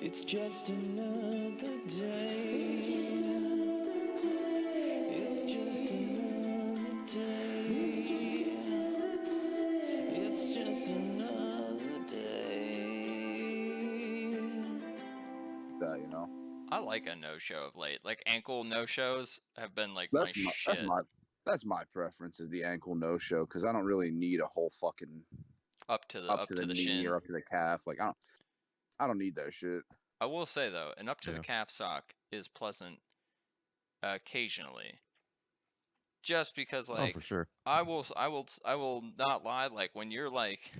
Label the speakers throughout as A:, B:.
A: It's just another day. It's just another day. It's just another day. It's just another day. It's just another day.
B: That, you know.
C: I like a no-show of late. Like ankle no-shows have been like
B: That's
C: my
B: my
C: shit.
B: that's my preference is the ankle no show because I don't really need a whole fucking
C: Up to the
B: knee
C: shin.
B: or up to the calf. Like I don't need that shit.
C: I will say though, an up to the calf sock is pleasant occasionally. Just because like
D: for sure.
C: I will not lie, like when you're like,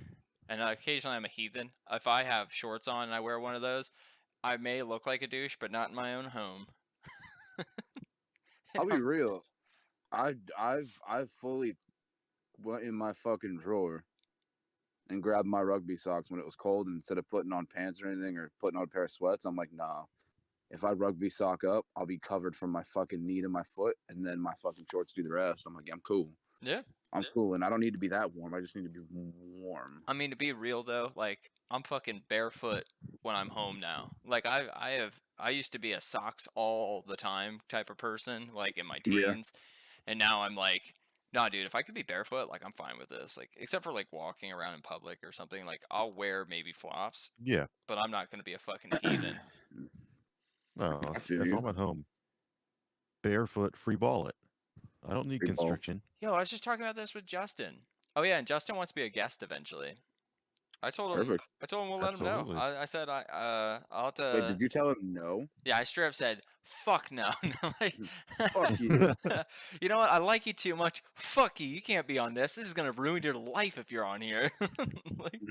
C: and occasionally I'm a heathen, if I have shorts on and I wear one of those, I may look like a douche, but not in my own home.
B: I'll be real. I've fully went in my fucking drawer and grabbed my rugby socks when it was cold, and instead of putting on pants or anything or putting on a pair of sweats, I'm like, nah. If I rugby sock up, I'll be covered from my fucking knee to my foot, and then my fucking shorts do the rest. I'm like, I'm cool.
C: Yeah.
B: I'm cool, and I don't need to be that warm. I just need to be warm.
C: I mean, to be real though, like I'm fucking barefoot when I'm home now. Like I used to be a socks all the time type of person, like in my teens, and now I'm like, nah, dude, if I could be barefoot, like I'm fine with this. Like except for like walking around in public or something, like I'll wear maybe flops.
D: Yeah.
C: But I'm not gonna be a fucking heathen.
D: No, if I'm at home, barefoot, free ball it. I don't need constriction.
C: Yo, I was just talking about this with Justin. Oh yeah, and Justin wants to be a guest eventually. I told him.
B: Perfect.
C: I told him we'll let him know. I said I'll have to.
B: Wait, did you tell him no?
C: Yeah, I straight up said, "Fuck no." Like,
B: Fuck you.
C: You know what? I like you too much. Fuck you. You can't be on this. This is gonna ruin your life if you're on here. Like,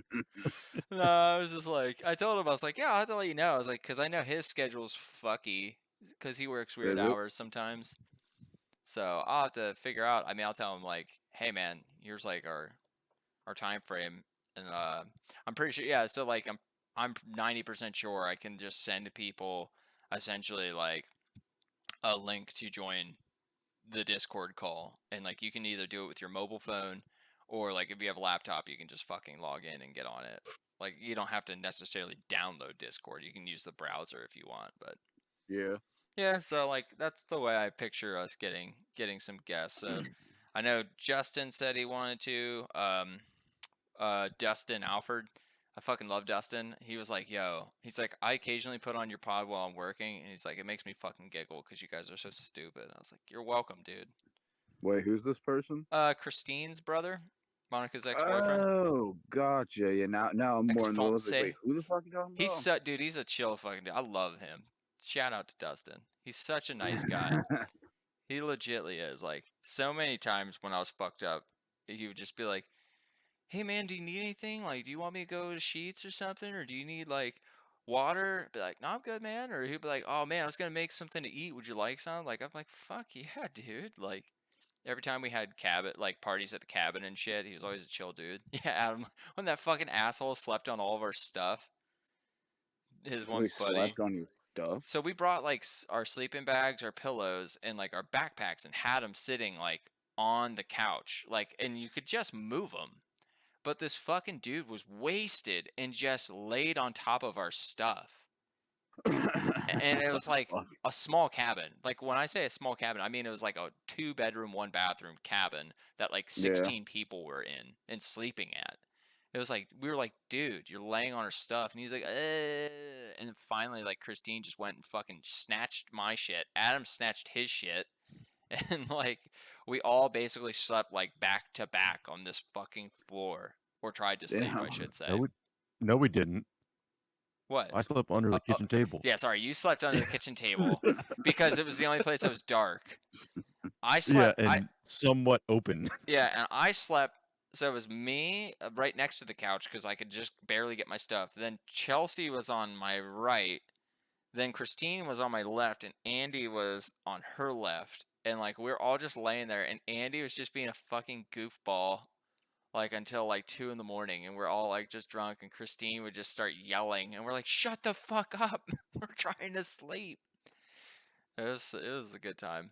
C: no, I was just like, I told him I was like, yeah, I'll have to let you know. I was like, because I know his schedule's fucky because he works weird hours sometimes. So I'll have to figure out. I mean, I'll tell him like, hey man, here's like our time frame, and I'm pretty sure. Yeah, so like I'm 90% sure I can just send people essentially like a link to join the Discord call, and like you can either do it with your mobile phone, or like if you have a laptop, you can just fucking log in and get on it. Like you don't have to necessarily download Discord. You can use the browser if you want, but yeah, so like that's the way I picture us getting some guests. So I know Justin said he wanted to. Dustin Alford, I fucking love Dustin. He was like, yo, he's like, I occasionally put on your pod while I'm working, and he's like, it makes me fucking giggle because you guys are so stupid. I was like, you're welcome, dude.
B: Wait, who's this person?
C: Christine's brother, Monica's ex-boyfriend.
B: Oh, gotcha. Yeah, now I'm more in the like, wait, who the fuck are you talking about?
C: Dude, he's a chill fucking dude. I love him. Shout out to Dustin. He's such a nice guy. He legitly is. Like, so many times when I was fucked up, he would just be like, hey man, do you need anything? Like, do you want me to go to Sheets or something? Or do you need like water? Be like, no, I'm good, man. Or he'd be like, oh man, I was gonna make something to eat. Would you like some? Like, I'm like, fuck yeah, dude. Like, every time we had like parties at the cabin and shit, he was always a chill dude. Yeah, Adam, when that fucking asshole slept on all of our stuff. His one buddy
B: slept on your stuff.
C: So we brought like our sleeping bags, our pillows, and like our backpacks, and had them sitting like on the couch, like, and you could just move them. But this fucking dude was wasted and just laid on top of our stuff. And it was like a small cabin. Like when I say a small cabin, I mean it was like a 2-bedroom, 1-bathroom cabin that like 16 people were in and sleeping at. It was like, we were like, dude, you're laying on our stuff. And he's like, and then finally, like, Christine just went and fucking snatched my shit. Adam snatched his shit. And, like, we all basically slept, like, back to back on this fucking floor. Or tried to sleep, I should say.
D: No, we didn't.
C: What?
D: I slept under the kitchen table.
C: Yeah, sorry, you slept under the kitchen table because it was the only place that was dark. I slept...
D: Yeah, and somewhat open.
C: Yeah, and I slept... So it was me right next to the couch because I could just barely get my stuff. Then Chelsea was on my right. Then Christine was on my left, and Andy was on her left. And like we were all just laying there, and Andy was just being a fucking goofball, like until like 2 a.m. and we're all like just drunk. And Christine would just start yelling, and we're like, "Shut the fuck up! We're trying to sleep." It was a good time.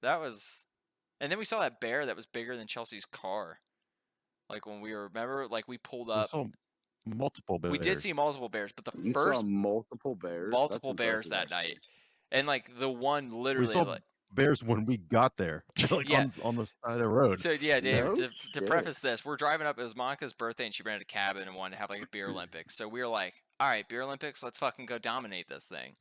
C: That was, and then we saw that bear that was bigger than Chelsea's car. Like when we were, remember, like we pulled up.
D: multiple bears.
C: We did see multiple bears, but the
B: You
C: first
B: saw multiple bears.
C: multiple
B: That's
C: bears
B: impressive,
C: that night,
B: actually.
C: and like the one
D: We
C: literally
D: saw
C: like
D: bears when we got there, like
C: yeah.
D: on the side of the road.
C: So yeah, Dave.
B: No
C: To
B: shit.
C: preface this, we're driving up. It was Monica's birthday, and she rented a cabin and wanted to have like a beer Olympics. So we were like, all right, beer Olympics, let's fucking go dominate this thing.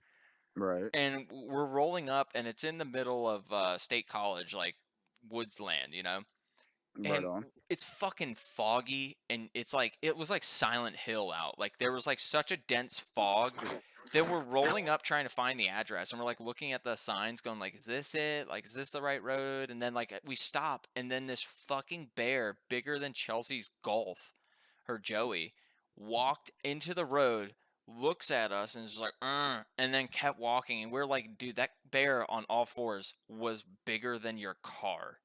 B: Right.
C: And we're rolling up, and it's in the middle of State College, like woodsland, you know.
B: Right
C: And
B: on.
C: it's fucking foggy, and it's like it was like Silent Hill out. Like there was like such a dense fog that we're rolling up trying to find the address, and we're like looking at the signs, going like, "Is this it? Like, is this the right road?" And then like we stop, and then this fucking bear, bigger than Chelsea's golf, her Joey, walked into the road, looks at us, and is like, and then kept walking. And we're like, dude, that bear on all fours was bigger than your car.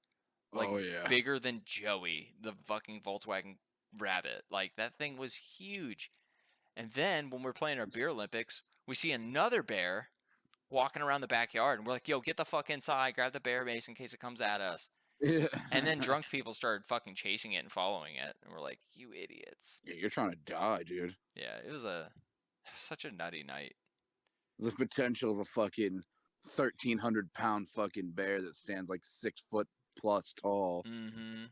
C: Like,
B: Oh yeah.
C: bigger than Joey, the fucking Volkswagen Rabbit. Like, that thing was huge. And then when we're playing our beer Olympics, we see another bear walking around the backyard, and we're like, yo, get the fuck inside, grab the bear mace in case it comes at us.
B: Yeah.
C: And then drunk people started fucking chasing it and following it, and we're like, you idiots.
B: Yeah, you're trying to die, dude.
C: Yeah, it was such a nutty night.
B: The potential of a fucking 1,300-pound fucking bear that stands like 6 foot plus tall.
C: Mm-hmm.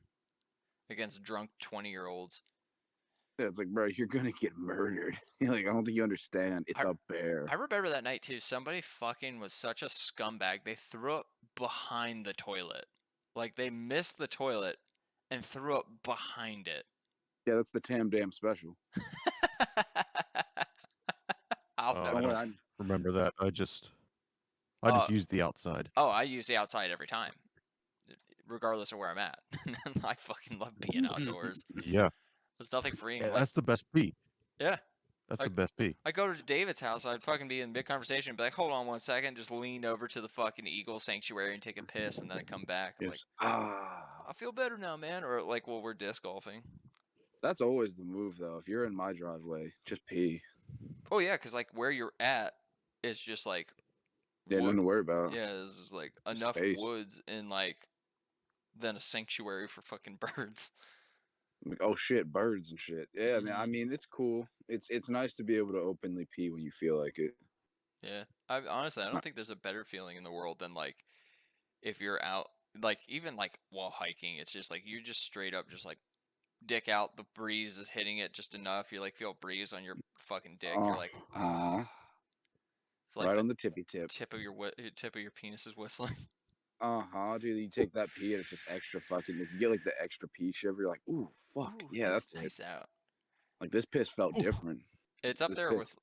C: Against drunk 20-year-olds.
B: Yeah, it's like, bro, you're gonna get murdered. Like, I don't think you understand. It's a bear.
C: I remember that night too. Somebody fucking was such a scumbag. They threw up behind the toilet. Like they missed the toilet and threw up behind it.
B: Yeah, that's the Tam Dam special.
C: I'll
D: Oh,
C: never
D: I
C: know.
D: don't remember that. I just used the outside.
C: Oh, I use the outside every time, regardless of where I'm at. I fucking love being outdoors.
D: Yeah,
C: There's nothing freeing.
D: yeah,
C: Like,
D: that's the best pee.
C: yeah,
D: That's
C: Like-
D: the best pee.
C: I go to David's house. I'd fucking be in mid conversation, be like, "Hold on one second," just lean over to the fucking eagle sanctuary and take a piss, and then I come back. I'm like, I feel better now, man. Or like, well, we're disc golfing.
B: That's always the move, though. If you're in my driveway, just pee.
C: Oh yeah, because like where you're at is just like
B: Yeah, nothing to
C: woods.
B: worry about.
C: Yeah, there's just like enough
B: space.
C: woods and like then a sanctuary for fucking birds.
B: Like, oh shit, birds and shit. Yeah, man. I
C: Mhm.
B: mean, it's cool. It's nice to be able to openly pee when you feel like it.
C: Yeah, honestly, I don't think there's a better feeling in the world than like if you're out, like even like while hiking, it's just like you're just straight up just like dick out. The breeze is hitting it just enough. You like feel a breeze on your fucking dick. You're like,
B: Uh-huh.
C: it's like
B: Right
C: the
B: on the tippy tip.
C: tip of your tip of your penis is whistling.
B: Dude. You take that pee and it's just extra fucking. If you get like the extra pee shiver, you're like, ooh, fuck,
C: Ooh,
B: yeah, that's
C: nice
B: it.
C: out.
B: Like this piss felt
D: Ooh.
B: different.
C: It's up
B: This
C: there
B: piss-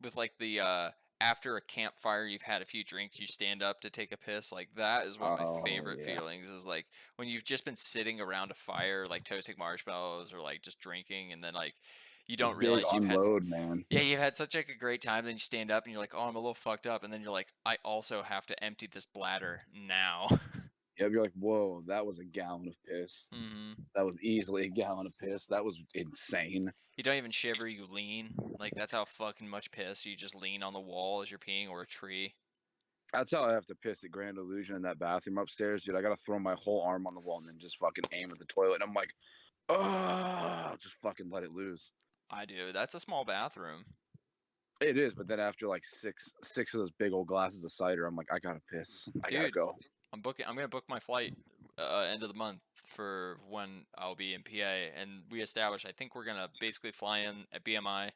C: with like the after a campfire, you've had a few drinks, you stand up to take a piss. Like that is one of my
B: Oh,
C: favorite
B: yeah.
C: feelings. Is like when you've just been sitting around a fire, like toasting marshmallows or like just drinking, and then like you don't
B: Big
C: realize you've had
B: unload, man.
C: yeah, you've had such like a great time. Then you stand up and you're like, oh, I'm a little fucked up, and then you're like, I also have to empty this bladder now.
B: Yeah, you're like, whoa, that was a gallon of piss.
C: hmm
B: That was easily a gallon of piss. That was insane.
C: You don't even shiver, you lean. Like that's how fucking much piss you just lean on the wall as you're peeing or a tree.
B: That's how I have to piss at Grand Illusion in that bathroom upstairs, dude. I gotta throw my whole arm on the wall and then just fucking aim at the toilet. And I'm like, oh, just fucking let it loose.
C: I do. That's a small bathroom.
B: It is, but then after like six of those big old glasses of cider, I'm like, I gotta piss. I gotta
C: Dude.
B: go.
C: I'm gonna book my flight end of the month for when I'll be in PA, and we established I think we're gonna basically fly in at BMI.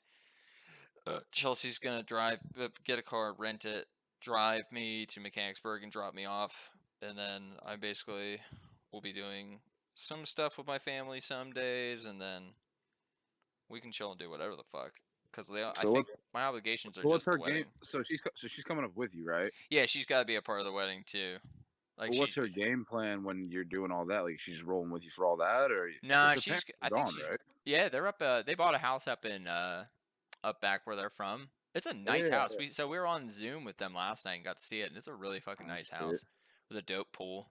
C: Chelsea's gonna drive, get a car, rent it, drive me to Mechanicsburg and drop me off, and then I basically will be doing some stuff with my family some days, and then we can chill and do whatever the fuck. Because I
B: So
C: think my obligations are
B: So what's
C: just the
B: her
C: wedding.
B: game? So she's coming up with you, right?
C: Yeah, she's got to be a part of the wedding too. Like
B: But what's her game plan when you're doing all that? Like she's rolling with you for all that, or
C: Nah,
B: 'cause her
C: she's.
B: parents are
C: I think
B: gone,
C: she's.
B: right?
C: Yeah, they're up. They bought a house up in up back where they're from. It's a nice
B: Yeah.
C: house. We were on Zoom with them last night and got to see it, and it's a really fucking
B: Oh,
C: nice
B: shit.
C: house with a dope pool.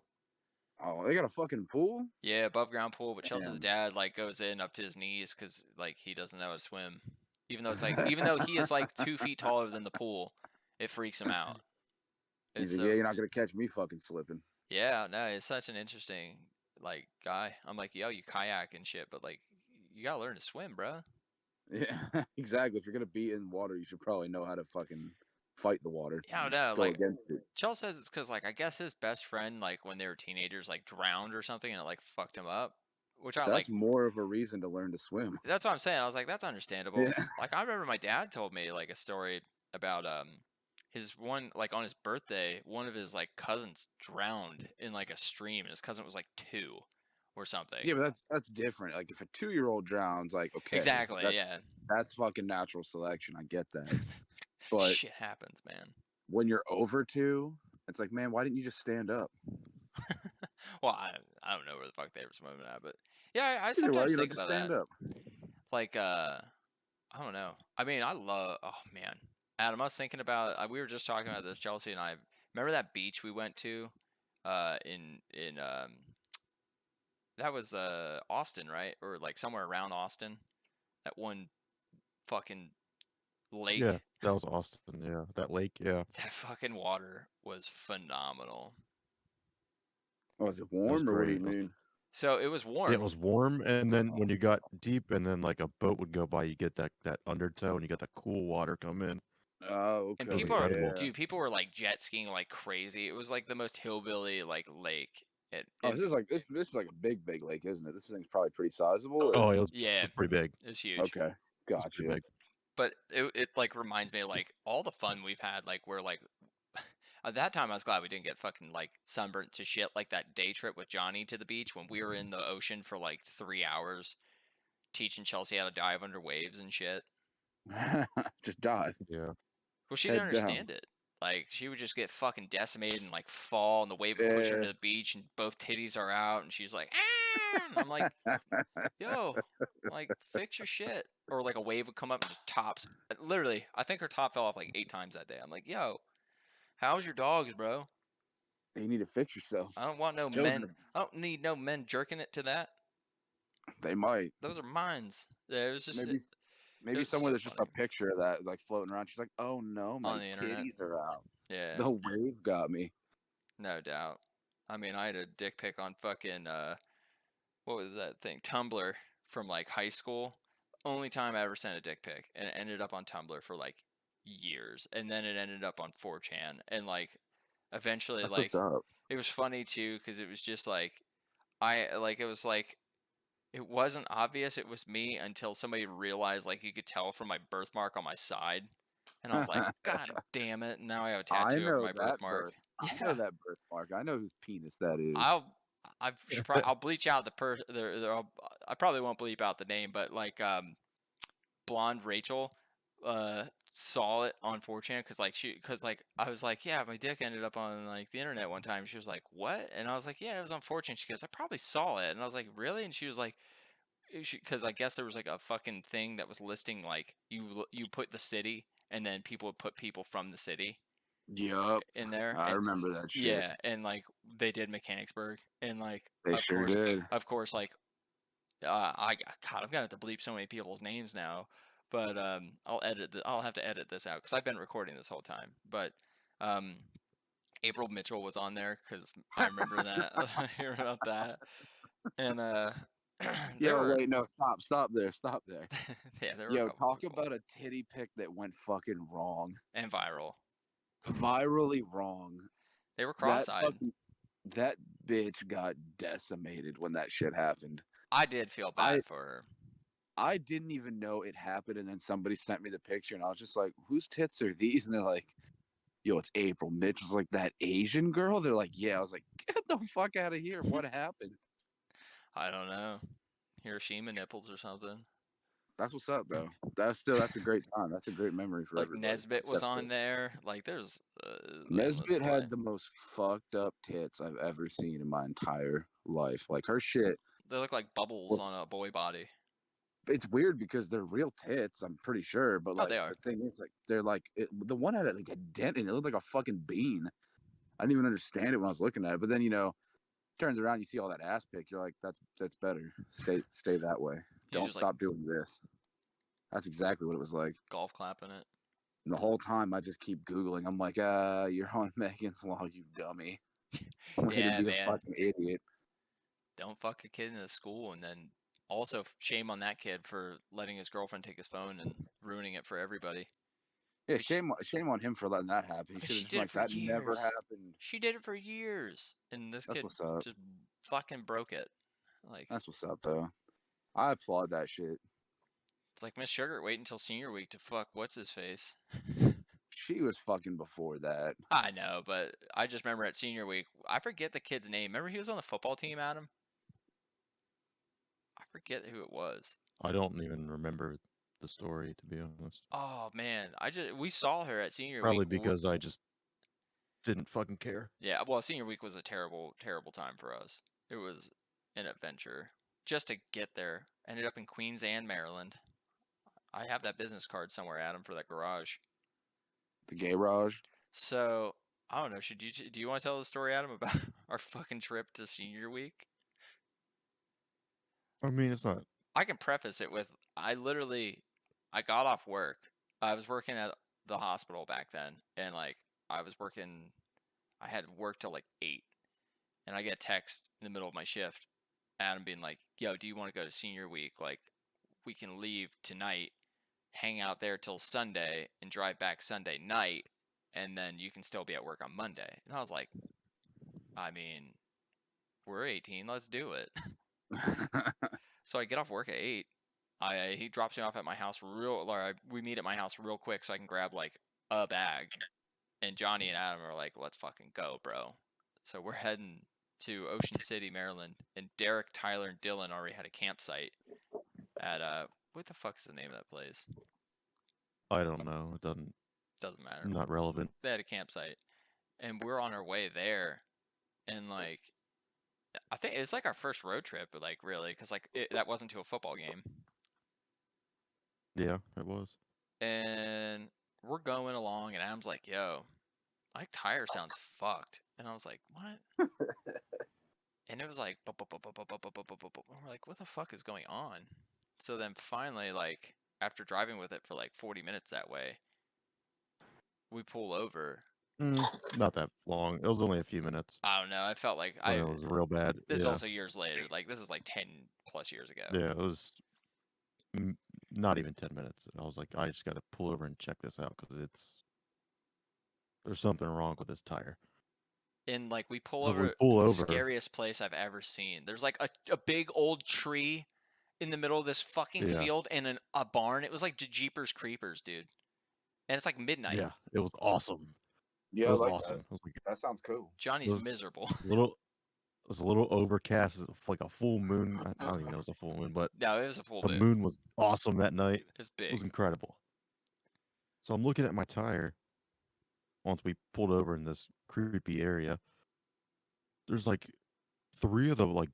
B: Oh, they got a fucking pool.
C: Yeah, above ground pool. But Chelsea's
B: Damn.
C: dad like goes in up to his knees because like he doesn't know how to swim. Even though it's like even though he is like 2 feet taller than the pool, it freaks him out.
B: He's
C: It's
B: like, yeah, you're not gonna catch me fucking slipping.
C: yeah, no, it's such an interesting like guy. I'm like, yo, you kayak and shit, but like you gotta learn to swim, bro.
B: Yeah, exactly. If you're gonna be in water, you should probably know how to fucking fight the water.
C: Yeah, I don't know.
B: Go
C: Like,
B: against it.
C: Chell says it's because, like, I guess his best friend, like, when they were teenagers, like, drowned or something, and it like fucked him up. Which I
B: That's
C: like.
B: more of a reason to learn to swim.
C: That's what I'm saying. I was like, that's understandable.
B: Yeah.
C: Like, I remember my dad told me like a story about his one, like, on his birthday, one of his like cousins drowned in like a stream, and his cousin was like 2 or something.
B: Yeah, but that's different. Like if a 2-year-old drowns, like okay,
C: Exactly. Yeah.
B: that's fucking natural selection. I get that. But
C: Shit happens, man.
B: when you're over 2, it's like, man, why didn't you just stand up?
C: Well, I don't know where the fuck they were swimming at, but yeah, I
B: Either way,
C: sometimes
B: you don't
C: think
B: just
C: about
B: stand
C: that.
B: up.
C: Like, I don't know. I mean, I love. Oh man, Adam, I was thinking about. We were just talking about this, Chelsea and I. Remember that beach we went to, in that was Austin, right? Or like somewhere around Austin. That one fucking lake.
D: Yeah, that was Austin. Yeah, that lake. Yeah,
C: That fucking water was phenomenal.
B: Oh, is it
D: it was
B: warm or what do
D: great.
B: you mean?
C: So it was warm.
D: Yeah, it was warm, and then when you got deep, and then like a boat would go by, you get that undertow, and you got that cool water come in.
B: Oh, okay.
C: And
D: was
C: people are,
D: incredible.
C: dude, people were like jet skiing like crazy. It was like the most hillbilly like lake.
B: Oh, this is like a big lake, isn't it? This thing's probably pretty sizable.
D: Oh, it was
C: Yeah,
D: pretty big.
C: it was huge.
B: Okay,
D: It was pretty
B: gotcha.
D: big.
C: But it like reminds me of like all the fun we've had. Like we're like at that time I was glad we didn't get fucking like sunburnt to shit like that day trip with Johnny to the beach when we were in the ocean for like 3 hours teaching Chelsea how to dive under waves and shit.
B: Just dive.
D: Yeah.
C: Well, she
B: Head
C: didn't understand it. Like she would just get fucking decimated and like fall, and the wave would push her to the beach, and both titties are out, and she's like, ah! And I'm like, yo, like fix your shit. Or like a wave would come up and just tops. Literally, I think her top fell off like 8 times that day. I'm like, yo, how's your dogs, bro?
B: You need to fix yourself.
C: I don't want no
B: Children
C: men. I don't need no men jerking it to that.
B: They might.
C: Those are mines. Yeah, it was just
B: Maybe
C: was
B: somewhere
C: so
B: there's just
C: funny.
B: a picture of that like floating around. She's like, "Oh no, my
C: On the internet.
B: titties are out.
C: Yeah,
B: The wave got me."
C: no doubt. I mean, I had a dick pic on fucking what was that thing? Tumblr from like high school. Only time I ever sent a dick pic, and it ended up on Tumblr for like years, and then it ended up on 4chan, and like eventually
B: That's
C: like
B: what's up.
C: it was funny too because it was just like it was like it wasn't obvious it was me until somebody realized like you could tell from my birthmark on my side, and I was like, God damn it! And now I have a
B: I
C: tattoo of
B: know
C: my
B: that
C: birthmark.
B: birth. I know that birthmark. I know whose penis that is.
C: I'll bleach out I probably won't bleep out the name, but like blonde Rachel saw it on 4chan because like I was like, yeah, my dick ended up on like the internet one time. She was like, what? And I was like, yeah, it was on 4chan. She goes, I probably saw it. And I was like, really? And she was like, because I guess there was like a fucking thing that was listing like you put the city and then people would put people from the city
B: Yup.
C: in there.
B: I
C: And
B: remember that shit.
C: yeah, and like they did Mechanicsburg, and like
B: They sure did.
C: of course, like I'm gonna have to bleep so many people's names now, but I'll have to edit this out because I've been recording this whole time. But April Mitchell was on there because I remember that I hear about that, and
B: Wait, no, stop there.
C: yeah, there were a
B: Yo,
C: couple
B: talk
C: people.
B: about a titty pic that went fucking wrong.
C: And viral.
B: Virally wrong.
C: They were cross-eyed.
B: That bitch got decimated when that shit happened.
C: I did feel bad for her.
B: I didn't even know it happened, and then somebody sent me the picture, and I was just like, whose tits are these? And they're like, yo, it's April Mitchell's, like, that Asian girl? They're like, yeah. I was like, get the fuck out of here. What happened?
C: I don't know. Hiroshima nipples or something.
B: That's what's up, though. That's a great time. That's a great memory for
C: like
B: everybody.
C: Nesbitt was on there. Like there's
B: Nesbitt had the most fucked up tits I've ever seen in my entire life. Like her shit.
C: They look like bubbles on a boy body.
B: It's weird because they're real tits, I'm pretty sure. But like
C: they are.
B: the thing is, like they're like the one had like a dent and it looked like a fucking bean. I didn't even understand it when I was looking at it. But then turns around, you see all that ass pic. You're like, that's better. Stay that way. Don't stop doing this. That's exactly what it was like.
C: Golf clapping it.
B: And the whole time I just keep Googling. I'm like, you're on Megan's Law, you dummy. Way to be a fucking idiot.
C: Don't fuck a kid in the school and then also shame on that kid for letting his girlfriend take his phone and ruining it for everybody.
B: Yeah, shame on him for letting that happen. He
C: But
B: should have
C: she
B: just
C: did
B: been
C: it
B: like,
C: for
B: that never
C: years.
B: happened.
C: She did it for years, and this
B: That's
C: kid
B: what's up.
C: just fucking broke it. Like,
B: That's what's up, though. I applaud that shit.
C: it's like Miss Sugar wait until senior week to fuck what's his face.
B: She was fucking before that.
C: I know, but I just remember at senior week, I forget the kid's name. Remember he was on the football team, Adam? I forget who it was.
D: I don't even remember the story, to be honest.
C: Oh man, we saw her at senior
D: Probably
C: week.
D: because I just didn't fucking care.
C: Yeah, well, senior week was a terrible, terrible time for us. It was an adventure just to get there. Ended up in Queens and Maryland. I have that business card somewhere, Adam, for that garage.
B: The garage.
C: So I don't know. Do you want to tell the story, Adam, about our fucking trip to senior week?
D: I mean, it's not.
C: I can preface it with I got off work. I was working at the hospital back then, and like I had work till like 8, and I get a text in the middle of my shift, Adam being like, "Yo, do you want to go to senior week? Like, we can leave tonight, hang out there till Sunday, and drive back Sunday night, and then you can still be at work on Monday." And I was like, I mean, we're 18, let's do it. So I get off work at 8. He drops me off at my house we meet at my house real quick so I can grab like a bag. And Johnny and Adam are like, let's fucking go, bro. So we're heading to Ocean City, Maryland, and Derek, Tyler, and Dylan already had a campsite at what the fuck is the name of that place?
D: I don't know. It
C: Doesn't matter.
D: not relevant.
C: They had a campsite, and we're on our way there, and like I think it's like our first road trip, like really, because like that wasn't to a football game.
D: Yeah, it was.
C: And we're going along, and Adam's like, "Yo, my tire sounds fucked," and I was like, "What?" And it was like, we're like, "What the fuck is going on?" So then finally, like after driving with it for like 40 minutes that way, we pull over.
D: Not that long. It was only a few minutes.
C: I don't know. I felt like
D: It was real bad.
C: This is
D: Yeah.
C: also years later. Like this is like 10 plus years ago.
D: Yeah, it was not even 10 minutes. I was like, I just got to pull over and check this out because there's something wrong with this tire.
C: And like we pull
D: So
C: over,
D: we pull
C: the
D: over.
C: scariest place I've ever seen. There's like a big old tree in the middle of this fucking field and a barn. It was like Jeepers Creepers, dude. And it's like midnight.
D: Yeah, it was awesome.
B: Yeah,
D: it was
B: like
D: awesome.
B: that.
D: I was like,
B: That sounds cool.
C: Johnny's miserable.
D: It was a little overcast. It was like a full moon. I don't even know it was a full moon, but
C: No, it was a full
D: the
C: moon.
D: moon was awesome that night.
C: It was big.
D: It was incredible. So I'm looking at my tire once we pulled over in this creepy area. There's like 3 of the like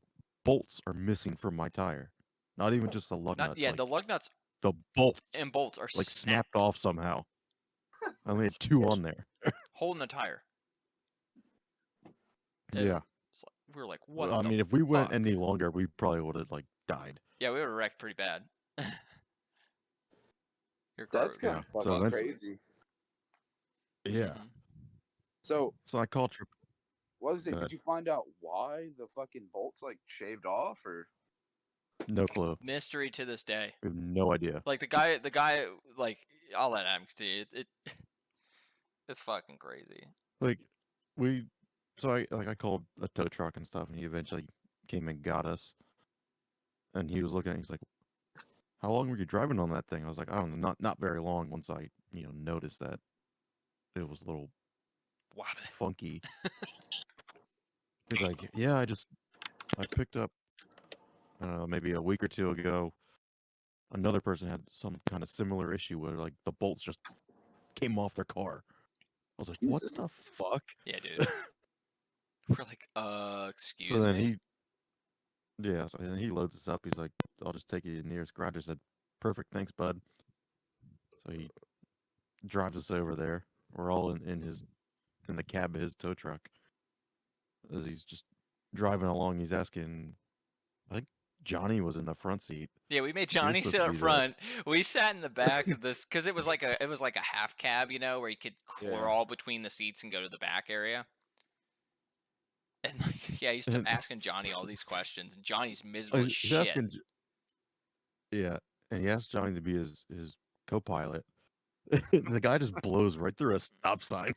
D: bolts are missing from my tire. Not even just the lug nuts.
C: Yeah,
D: like,
C: the lug nuts
D: the bolts
C: and bolts are
D: like snapped off somehow. I only had 2 on there.
C: holding the tire.
D: Yeah.
C: We were like, what?
D: I mean, if we went any longer, we probably would have like died.
C: Yeah, we would have wrecked pretty bad.
B: That's kind of fucking crazy.
D: Yeah.
B: So
D: I called Trip.
B: What was it? Did you find out why the fucking bolts like shaved off or?
D: No clue.
C: Mystery to this day.
D: We have no idea.
C: Like the guy, like I'll let him continue. It's fucking crazy.
D: Like I called a tow truck and stuff, and he eventually came and got us. And he was looking at it, he's like, "How long were you driving on that thing?" I was like, "I don't know, not very long." Once I noticed that it was a little funky. He's like, "Yeah, I picked up maybe a week or 2 ago. Another person had some kind of similar issue where like the bolts just came off their car." I was like, "What the fuck?"
C: Yeah, dude. We're like, excuse me.
D: So then he loads us up. He's like, "I'll just take you to the nearest garage." I said, "Perfect, thanks, bud." So he drives us over there. We're all in the cab of his tow truck. As he's just driving along, he's asking, I think Johnny was in the front seat.
C: Yeah, we made Johnny sit up front. We sat in the back of this because it was like a half cab, where you could crawl between the seats and go to the back area. And like, yeah, he kept asking Johnny all these questions, and Johnny's miserable as shit.
D: Yeah, and he asked Johnny to be his co-pilot. The guy just blows right through a stop sign.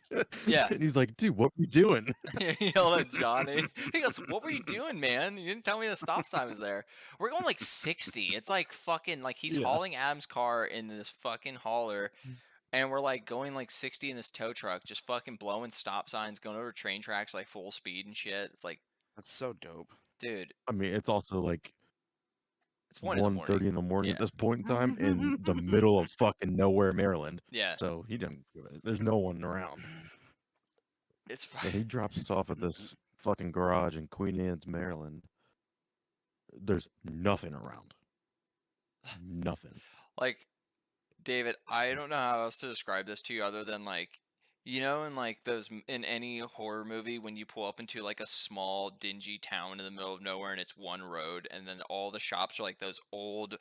C: Yeah.
D: And he's like, "Dude, what are we doing?"
C: He yelled at Johnny. He goes, "What were you doing, man? You didn't tell me the stop sign was there." We're going like 60. It's like fucking like he's
D: Yeah.
C: hauling Adam's car in this fucking hauler, and we're like going like 60 in this tow truck, just fucking blowing stop signs, going over train tracks like full speed and shit. It's like,
B: That's so dope.
C: dude,
D: I mean, it's also like
C: it's 1 in the
D: 1:30
C: morning.
D: in the morning
C: Yeah.
D: at this point in time in the middle of fucking nowhere, Maryland.
C: Yeah.
D: So he didn't give it. There's no one around.
C: It's
D: So he drops us off at this fucking garage in Queen Anne's, Maryland. There's nothing around. Nothing.
C: like, David, I don't know how else to describe this to you other than like, you know, in like in any horror movie when you pull up into like a small dingy town in the middle of nowhere and it's one road and then all the shops are like those old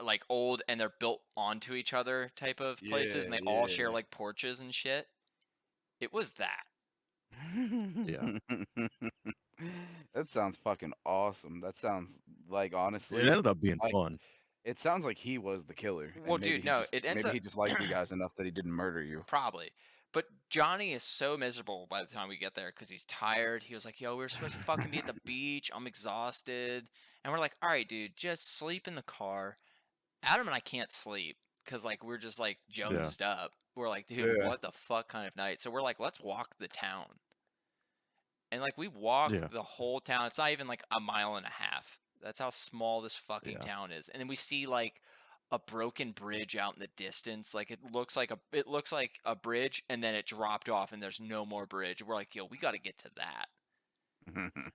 C: like old and they're built onto each other type of places and they all share
B: Yeah.
C: like porches and shit. It was that.
D: Yeah.
B: That sounds fucking awesome. That sounds like
D: It
B: honestly,
D: ended up being
B: like
D: fun.
B: it sounds like he was the killer,
C: Well,
B: and maybe
C: dude,
B: he
C: no,
B: just
C: it ends
B: maybe
C: up
B: he just liked you guys enough that he didn't murder you.
C: probably. But Johnny is so miserable by the time we get there because he's tired. He was like, "Yo, we were supposed to fucking be at the beach. I'm exhausted." And we're like, "All right, dude, just sleep in the car." Adam and I can't sleep because like we're just like jonesed up. We're like, dude,
B: Yeah.
C: what the fuck kind of night? So we're like, let's walk the town. And like we walk
D: Yeah.
C: the whole town. It's not even like a mile and a half. That's how small this fucking
D: Yeah.
C: town is. And then we see like a broken bridge out in the distance. Like it looks like a bridge and then it dropped off and there's no more bridge. We're like, yo, we got to get to that.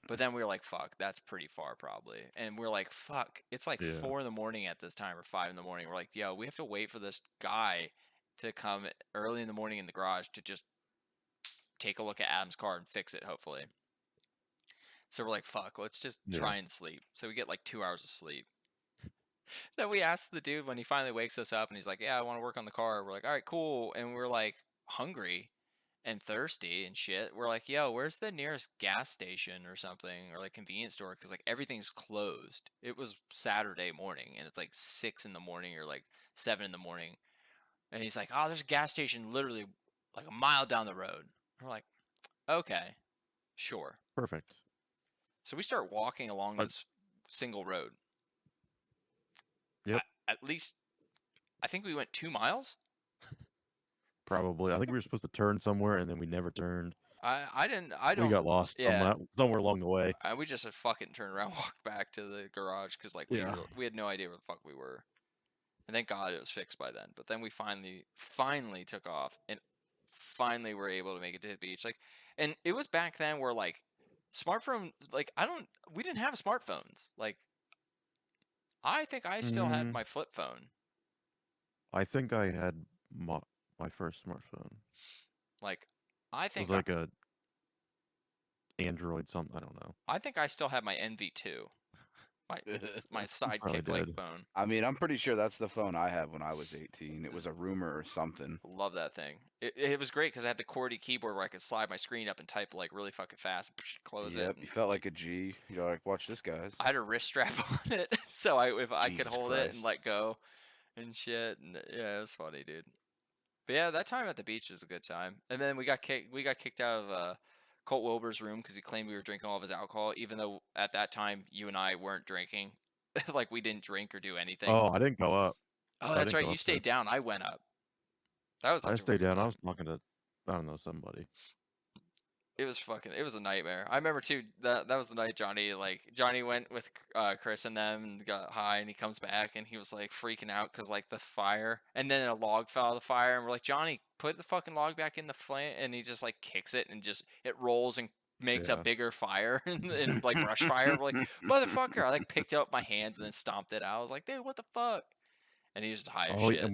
C: But then we were like, fuck, that's pretty far probably. And we're like, fuck, it's like
D: Yeah.
C: 4 in the morning at this time or 5 in the morning. We're like, yo, we have to wait for this guy to come early in the morning in the garage to just take a look at Adam's car and fix it, hopefully. So we're like, fuck, let's just try and sleep. So we get like 2 hours of sleep. Then we ask the dude when he finally wakes us up and he's like, yeah, I want to work on the car. We're like, all right, cool. And we're like hungry and thirsty and shit. We're like, yo, where's the nearest gas station or something or like convenience store? Because like everything's closed. It was Saturday morning and it's like 6 in the morning or like 7 in the morning. And he's like, oh, there's a gas station literally like a mile down the road. We're like, okay, sure.
D: Perfect.
C: So we start walking along this single road.
D: Yep.
C: At least, I think we went 2 miles.
D: Probably. I think we were supposed to turn somewhere and then we never turned.
C: I don't.
D: We got lost somewhere along the way.
C: We just fucking turned around, walked back to the garage because like we had no idea where the fuck we were. And thank God it was fixed by then. But then we finally took off and finally were able to make it to the beach. Like, and it was back then where like smartphone, like we didn't have smartphones. Like, I think I still had my flip phone.
D: I think I had my first smartphone.
C: Like, I think
D: it was like a Android something. I don't know.
C: I think I still have my NV2. My sidekick like phone.
B: I mean, I'm pretty sure that's the phone I had when I was 18. It was a rumor or something.
C: Love that thing. It was great because I had the QWERTY keyboard where I could slide my screen up and type like really fucking fast. Close it.
B: Yep, you felt like a G. You know, like watch this, guys.
C: I had a wrist strap on it, so if I could
B: Jesus
C: hold it and
B: Christ.
C: let go, and shit. And yeah, it was funny, dude. But yeah, that time at the beach was a good time. And then we got kicked out of Colt Wilbur's room because he claimed we were drinking all of his alcohol, even though at that time you and I weren't drinking. Like we didn't drink or do anything.
D: Oh, I didn't go up.
C: Oh, that's right. You stayed down. I went up. That was.
D: I stayed down. I was talking to, I don't know, somebody.
C: It was a nightmare. I remember too that was the night Johnny went with Chris and them and got high, and he comes back and he was like freaking out because like the fire, and then a log fell out of the fire, and we're like, Johnny, put the fucking log back in the flame, and he just like kicks it and just it rolls and makes a bigger fire and like brush fire. We're like, motherfucker! I like picked up my hands and then stomped it out. I was like, dude, what the fuck? And he was just high as shit.
D: And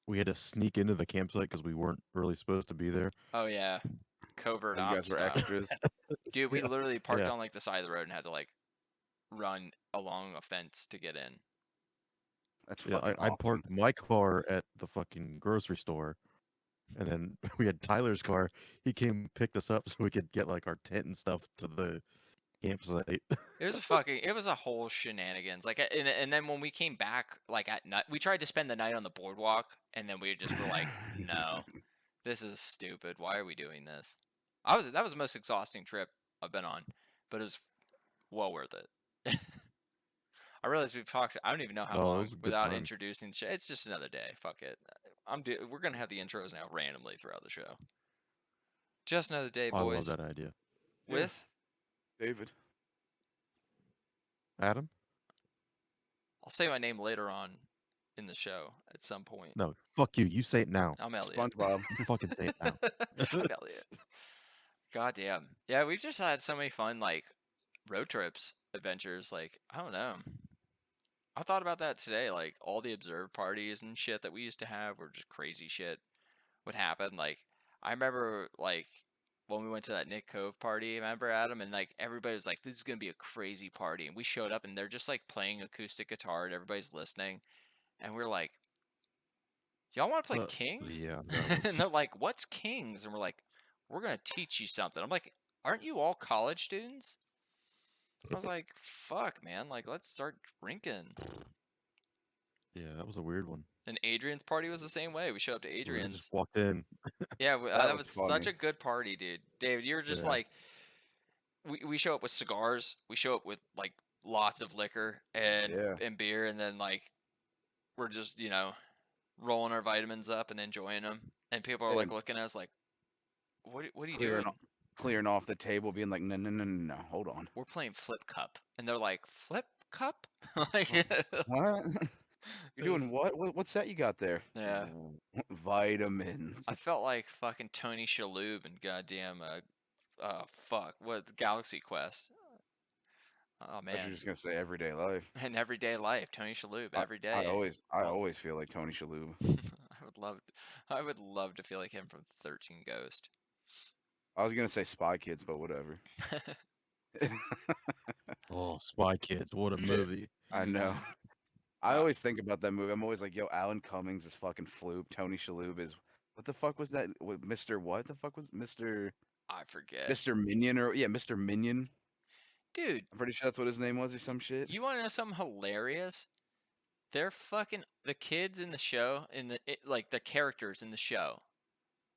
D: we had to sneak into the campsite because we weren't really supposed to be there.
C: Oh yeah. Covert
B: You
C: ops
B: guys were
C: stuff.
B: extras.
C: Dude, we literally parked on like the side of the road and had to like run along a fence to get in.
B: That's
D: I parked my car at the fucking grocery store, and then we had Tyler's car. He came and picked us up so we could get like our tent and stuff to the campsite.
C: It was it was a whole shenanigans. Like, and then when we came back, like at night, we tried to spend the night on the boardwalk, and then we just were like, no, this is stupid. Why are we doing this? That was the most exhausting trip I've been on, but it was well worth it. I realize we've talked. I don't even know how
D: No, it
C: long
D: was a good
C: without
D: time.
C: introducing shit. It's just another day. Fuck it. We're gonna have the intros now randomly throughout the show. Just another day,
D: I love
C: boys.
D: that idea.
B: Yeah.
C: With
B: David.
D: Adam?
C: I'll say my name later on in the show at some point.
D: No, fuck you. You say it now.
C: I'm Elliott.
B: SpongeBob.
D: Fucking say it now.
C: I'm Elliott. God damn. Yeah, we've just had so many fun like road trips, adventures. Like, I don't know. I thought about that today. Like all the observe parties and shit that we used to have were just crazy shit would happen. Like I remember like when we went to that Nick Cove party, remember Adam? And like everybody was like, this is gonna be a crazy party. And we showed up and they're just like playing acoustic guitar and everybody's listening. And we're like, y'all wanna play Kings?
D: Yeah.
C: And they're like, what's Kings? And we're like, we're gonna teach you something. I'm like, aren't you all college students? I was like, fuck, man. Like, let's start drinking.
D: Yeah, that was a weird one.
C: And Adrian's party was the same way. We showed up to
D: We
C: Adrian's.
D: just walked in.
C: Yeah, that was
B: was
C: such
B: funny.
C: a good party, dude. David, you were just
D: Yeah.
C: like, we show up with cigars. We show up with like lots of liquor and
B: Yeah.
C: and beer, and then like we're just rolling our vitamins up and enjoying them. And people are like
B: And
C: looking at us like, what are you
B: clearing,
C: doing?
B: clearing off the table, being like, no, hold on.
C: We're playing Flip Cup, and they're like, Flip Cup? Like,
B: What? You're doing what? What's that you got there?
C: yeah.
B: Vitamins.
C: I felt like fucking Tony Shalhoub and goddamn Galaxy Quest. Oh
B: I thought you
C: man,
B: were just gonna say everyday life.
C: in everyday life, Tony Shalhoub every day.
B: I
C: Oh.
B: always feel like Tony Shalhoub.
C: I would love to feel like him from 13 Ghost.
B: I was gonna say Spy Kids, but whatever.
D: Oh, Spy Kids. What a movie.
B: I know. I always think about that movie. I'm always like, yo, Alan Cummings is fucking Floop. Tony Shalhoub is what the fuck was that? Mr. What the fuck was Mr.
C: I forget.
B: Mr. Minion or yeah, Mr. Minion.
C: Dude,
B: I'm pretty sure that's what his name was or some shit.
C: you want to know something hilarious? They're fucking the kids in the show like the characters in the show.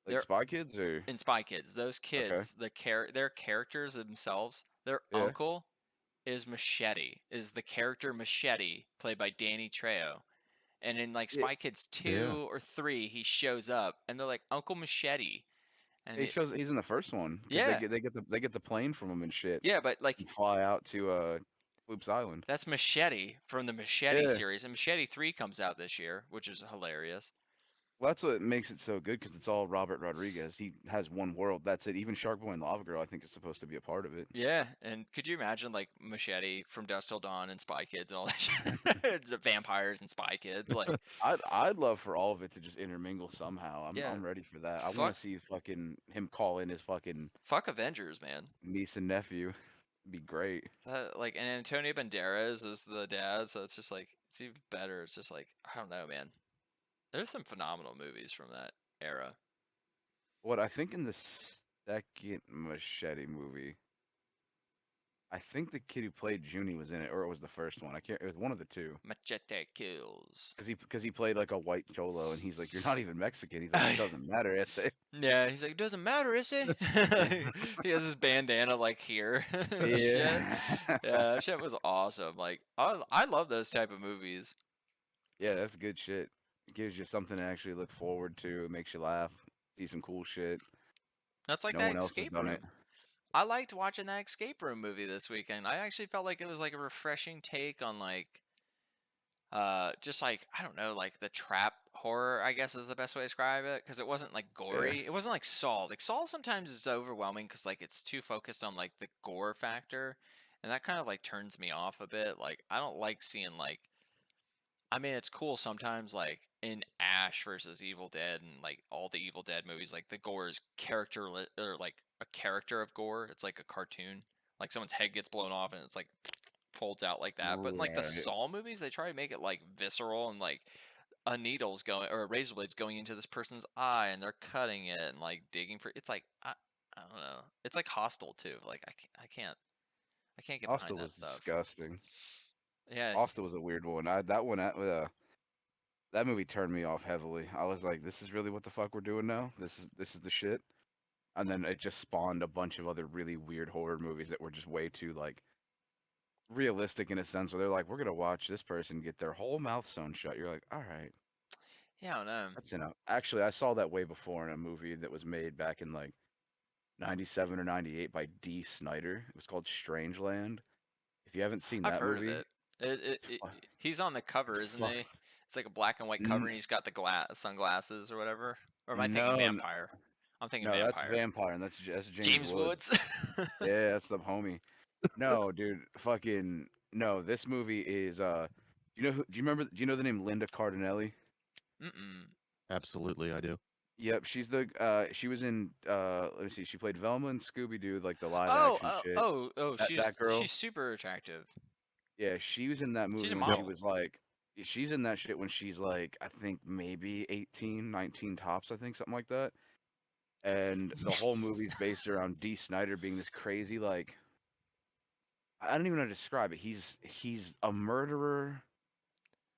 B: Like
C: they're-
B: Spy Kids or
C: In Spy Kids, those kids, their characters themselves, their
B: Yeah.
C: uncle is Machete, is the character Machete, played by Danny Trejo. And in like
B: Yeah.
C: Spy Kids 2 or 3, he shows up and they're like, Uncle Machete. And
B: he's in the first one. 'Cause
C: Yeah.
B: they get the plane from him and shit.
C: yeah, but like
B: And fly out to Floop's Island.
C: that's Machete from the Machete
B: Yeah.
C: series. And Machete 3 comes out this year, which is hilarious.
B: Well, that's what makes it so good because it's all Robert Rodriguez. He has one world. That's it. Even Shark Boy and Lava Girl, I think, is supposed to be a part of it.
C: Yeah, and could you imagine like Machete from Dusk Till Dawn and Spy Kids and all that shit? The vampires and Spy Kids, like
B: I'd love for all of it to just intermingle somehow.
C: Yeah.
B: I'm ready for that. I
C: Fuck-
B: want to see fucking him call in his fucking
C: fuck Avengers, man.
B: niece and nephew. It'd be great.
C: Like, and Antonio Banderas is the dad, so it's just like it's even better. It's just like I don't know, man. There's some phenomenal movies from that era.
B: What I think in the second Machete movie, I think the kid who played Junie was in it, or it was the first one. I can't. It was one of the two.
C: Machete kills.
B: Because he played like a white cholo, and he's like, "You're not even Mexican." He's like, "It doesn't matter." It's it.
C: Yeah, he's like, it doesn't matter, is it? He has his bandana like here. and shit. Yeah, that shit was awesome. Like, I love those type of movies.
B: Yeah, that's good shit. It gives you something to actually look forward to. It makes you laugh. See some cool shit.
C: That's like
B: No
C: that
B: one else has
C: escape
B: done
C: room.
B: it.
C: I liked watching that escape room movie this weekend. I actually felt like it was like a refreshing take on like just like I don't know, like the trap horror, I guess is the best way to describe it, because it wasn't like gory. It wasn't like Saw. Like Saw sometimes is overwhelming because like it's too focused on like the gore factor, and that kind of like turns me off a bit. Like I don't like seeing like, I mean, it's cool sometimes like in Ash versus Evil Dead and like all the Evil Dead movies, like the gore is or like a character of gore. It's like a cartoon, like someone's head gets blown off and it's like folds out like that. But in like the
B: Right.
C: Saw movies, they try to make it like visceral and like a needle's going or a razor blade's going into this person's eye and they're cutting it and like digging for. It's like I don't know. It's like Hostile too. Like I can't. I can't get
B: Hostel
C: behind that
B: was
C: stuff.
B: disgusting.
C: Yeah,
B: Hostel was a weird one. That movie turned me off heavily. I was like, this is really what the fuck we're doing now. This is the shit. And then it just spawned a bunch of other really weird horror movies that were just way too like realistic in a sense. Where they're like, we're gonna watch this person get their whole mouth sewn shut. You're like, all right,
C: yeah, I don't know.
B: that's enough. Actually, I saw that way before in a movie that was made back in like '97 or '98 by D. Snyder. It was called Strangeland. If you haven't seen
C: I've
B: that
C: heard of
B: movie,
C: it. He's on the cover, isn't
B: fuck.
C: he? It's like a black and white cover, and he's got the sunglasses or whatever. Or am I thinking
B: No,
C: vampire? I'm thinking
B: no, that's
C: vampire.
B: Vampire, and that's James
C: James
B: Woods.
C: Woods.
B: Yeah, that's the homie. No, dude, fucking no. This movie is do you know the name Linda Cardinelli?
C: Mm-mm.
D: Absolutely, I do.
B: Yep, she was in let me see, she played Velma and Scooby Doo, like the live
C: Oh,
B: action shit. That girl.
C: She's super attractive.
B: Yeah, she was in that
C: She's
B: movie
C: a
B: when she
C: model.
B: was like she's in that shit when she's like I think maybe 18, 19 tops, I think, something like that. And the whole movie's based around D. Snyder being this crazy like I don't even know how to describe it. He's a murderer,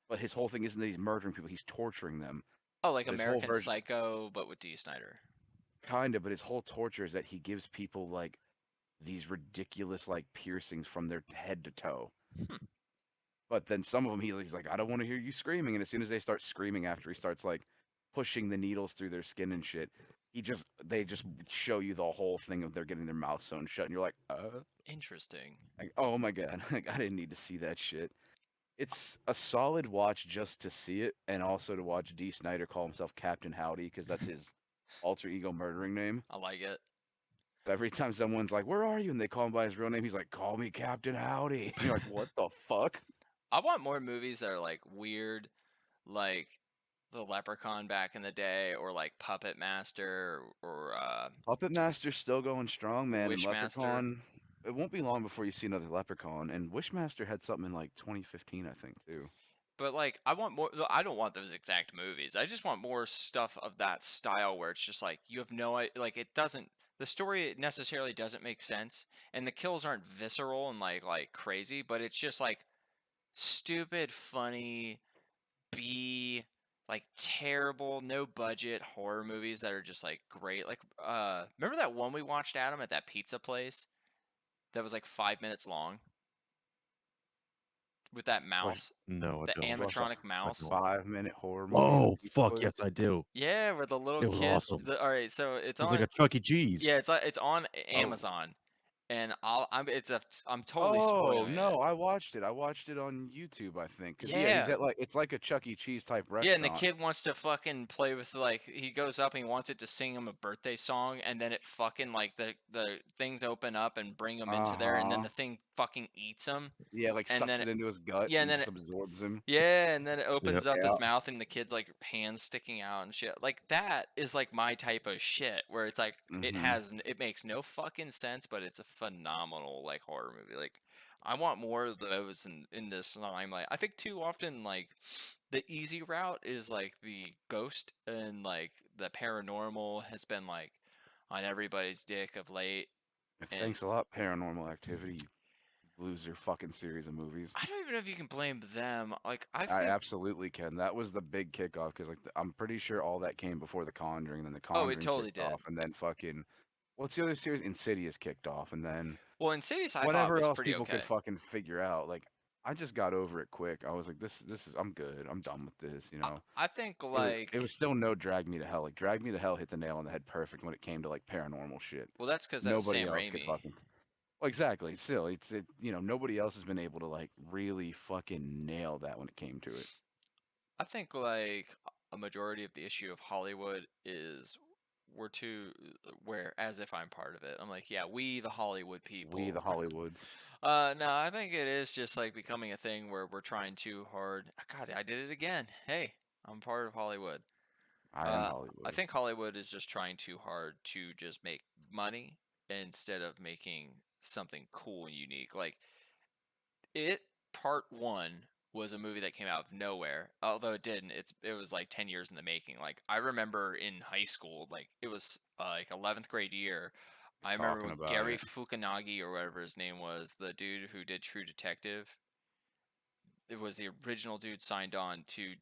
B: but his whole thing isn't that he's murdering people, he's torturing them.
C: Oh, like
B: But his whole
C: American
B: version
C: Psycho, but with D. Snyder.
B: kinda, but his whole torture is that he gives people like these ridiculous like piercings from their head to toe.
C: Hmm.
B: But then some of them he's like, I don't want to hear you screaming. And as soon as they start screaming after he starts like pushing the needles through their skin and shit, they just show you the whole thing of they're getting their mouth sewn shut, and you're like,
C: Interesting.
B: like, oh my god, like I didn't need to see that shit. It's a solid watch just to see it, and also to watch D. Snyder call himself Captain Howdy because that's his alter ego murdering name.
C: I like it.
B: So every time someone's like, "Where are you?" and they call him by his real name, he's like, "Call me Captain Howdy." And you're like, "What the fuck?"
C: I want more movies that are like weird, like the Leprechaun back in the day, or like Puppet Master, or
B: Puppet Master's still going strong, man. And
C: Wishmaster.
B: Leprechaun, it won't be long before you see another Leprechaun. And Wishmaster had something in like 2015, I think, too.
C: But like, I want more. I don't want those exact movies. I just want more stuff of that style where it's just like you have no like it doesn't. The story necessarily doesn't make sense, and the kills aren't visceral and like crazy, but it's just like stupid, funny, like terrible, no budget horror movies that are just like great. Like, remember that one we watched, Adam, at that pizza place that was like 5 minutes long with that mouse,
D: No, I
C: the
D: don't.
C: animatronic mouse.
D: don't.
B: 5-minute horror movie.
D: Oh,
B: Pizza
D: fuck,
B: Place.
D: yes, I do.
C: Yeah, where the little
D: It was
C: kid.
D: awesome.
C: All right, so it's
D: It was
C: on.
D: like a Chuck E. Cheese.
C: Yeah, it's on Amazon, and I'm totally
B: Oh
C: spoiling
B: no,
C: it.
B: I watched it. I watched it on YouTube, I think. 'Cause,
C: Yeah.
B: he's at like it's like a Chuck E. Cheese type restaurant.
C: Yeah, and the kid wants to fucking play with like he goes up and he wants it to sing him a birthday song, and then it fucking like the things open up and bring him into there, and then the thing fucking eats him.
B: Yeah, like
C: and
B: sucks
C: then
B: it into his gut.
C: yeah,
B: and
C: and then
B: just absorbs him.
C: Yeah, and then it opens up his
B: Yeah.
C: mouth and the kid's like hands sticking out and shit. Like that is like my type of shit where it's like it makes no fucking sense, but it's a phenomenal like horror movie. Like I want more of those in this limelight. I think too often like the easy route is like the ghost and like the paranormal has been like on everybody's dick of late.
B: Thanks a lot, Paranormal Activity. You loser fucking series of movies.
C: I don't even know if you can blame them. Like I
B: I
C: think
B: absolutely can. That was the big kickoff because like I'm pretty sure all that came before The Conjuring, and then The
C: Oh,
B: Conjuring
C: it totally
B: kicked
C: did.
B: off, and then fucking what's the other series? Insidious kicked off, and then
C: Well, Insidious I thought
B: whatever
C: was
B: else
C: pretty
B: people
C: okay.
B: could fucking figure out. Like I just got over it quick. I was like, this is I'm good. I'm done with this. You know.
C: I think
B: It was still no Drag Me to Hell. Like Drag Me to Hell hit the nail on the head perfect when it came to like paranormal shit.
C: well, that's because that was
B: Nobody
C: Sam
B: else could
C: Raimi.
B: fucking. Well, exactly. Still, nobody else has been able to like really fucking nail that when it came to it.
C: I think like a majority of the issue of Hollywood is where as if I'm part of it. I'm like, yeah, we the Hollywood people.
B: We the Hollywoods.
C: No, I think it is just like becoming a thing where we're trying too hard. God, I did it again. Hey, I'm part of Hollywood.
B: I am Hollywood.
C: I think Hollywood is just trying too hard to just make money instead of making something cool and unique. Like It Part 1 was a movie that came out of nowhere. Although it didn't. It was like 10 years in the making. Like I remember in high school, like it was like 11th grade year, I remember
B: talking
C: when
B: about
C: Gary
B: it.
C: Fukunaga or whatever his name was, the dude who did True Detective, it was the original dude signed on to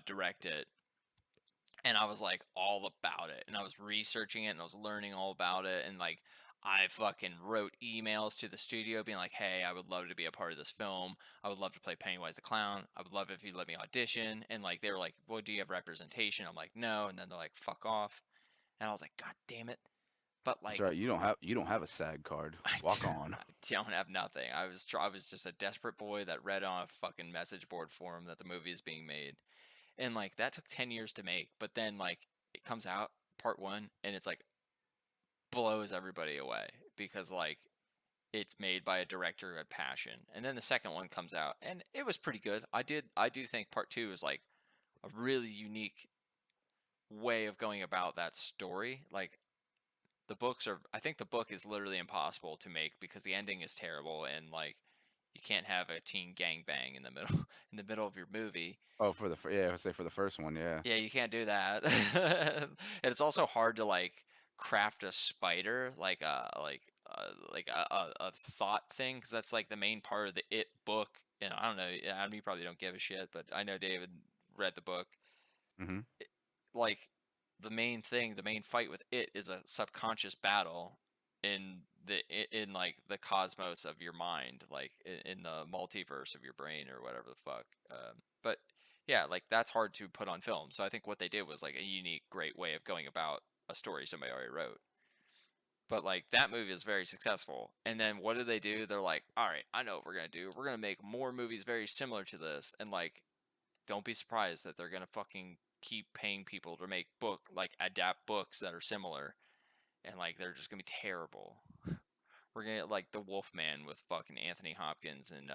C: direct it. And I was like all about it, and I was researching it, and I was learning all about it, and like I fucking wrote emails to the studio being like, hey, I would love to be a part of this film. I would love to play Pennywise the Clown. I would love it if you let me audition. And like they were like, well, do you have representation? I'm like, no. And then they're like, fuck off. And I was like, god damn it. But
B: That's
C: like
B: right. You don't have a SAG card. Walk on.
C: I don't have nothing. I was just a desperate boy that read on a fucking message board forum that the movie is being made. And like that took 10 years to make, but then like it comes out part 1 and it's like blows everybody away because like it's made by a director who had passion. And then the second one comes out and it was pretty good. I do think part 2 is like a really unique way of going about that story. Like the books are, I think the book is literally impossible to make because the ending is terrible and like you can't have a teen gangbang in the middle in the middle of your movie.
B: Oh, yeah, I say for the first one, yeah.
C: Yeah, you can't do that. And it's also hard to like craft a spider like a thought thing because that's like the main part of the It book. And I don't know, Adam, you probably don't give a shit, but I know David read the book.
B: Hmm.
C: Like the main thing, the main fight with It is a subconscious battle in in like the cosmos of your mind, like in the multiverse of your brain or whatever the fuck. But yeah, like that's hard to put on film. So I think what they did was like a unique, great way of going about a story somebody already wrote. But like that movie is very successful. And then what do? They're like, all right, I know what we're gonna do. We're gonna make more movies very similar to this. And like, don't be surprised that they're gonna fucking keep paying people to make adapt books that are similar. And like they're just gonna be terrible. We're gonna get like the Wolfman with fucking Anthony Hopkins and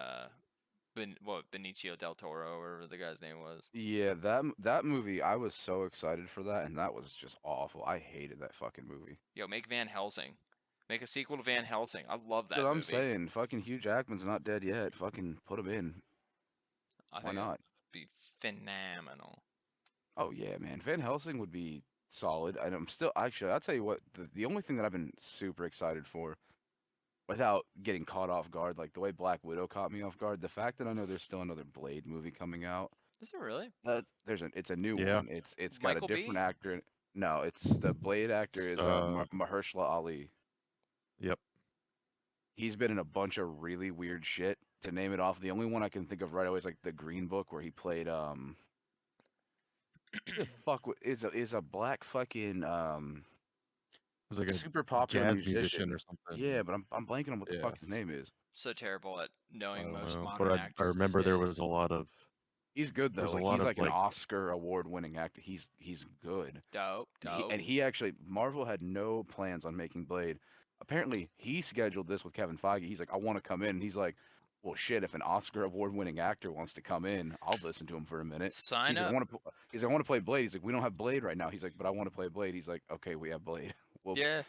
C: Benicio del Toro, or whatever the guy's name was.
B: Yeah, that movie, I was so excited for that, and that was just awful. I hated that fucking movie.
C: Yo, make Van Helsing. Make a sequel to Van Helsing. I love
B: That's
C: that
B: what I'm
C: movie.
B: saying. Fucking Hugh Jackman's not dead yet. Fucking put him in.
C: I
B: Why
C: think it'd
B: not?
C: be phenomenal.
B: Oh yeah, man. Van Helsing would be solid. And I'm still actually. I'll tell you what. The only thing that I've been super excited for, without getting caught off guard, like the way Black Widow caught me off guard, the fact that I know there's still another Blade movie coming out.
C: Is it really?
B: It's a new
D: Yeah.
B: one. It's got a
C: Michael
B: different
C: B?
B: actor. No, it's the Blade actor is Mahershala Ali.
D: Yep.
B: He's been in a bunch of really weird shit. To name it off, the only one I can think of right away is like the Green Book, where he played the fuck is a black fucking
D: It was like a
B: super popular
D: jazz
B: musician.
D: musician or something.
B: Yeah, but I'm blanking on what the
D: Yeah.
B: fuck his name is.
C: So terrible at
D: I
C: knowing
D: don't
C: most
D: know,
C: modern
D: but I
C: actors.
D: remember
C: these
D: there
C: days.
D: was a lot of
B: He's good
D: There
B: though.
D: was a
B: Like
D: lot
B: he's
D: of,
B: like an
D: like-
B: Oscar award-winning actor. He's good.
C: Dope.
B: And he actually Marvel had no plans on making Blade. Apparently, he scheduled this with Kevin Feige. He's like, I want to come in. And he's like, well, shit. If an Oscar award-winning actor wants to come in, I'll listen to him for a minute.
C: Sign
B: He's like,
C: up.
B: I want to play Blade. He's like, we don't have Blade right now. He's like, but I want to play Blade. He's like, okay, we have Blade.
C: Yeah.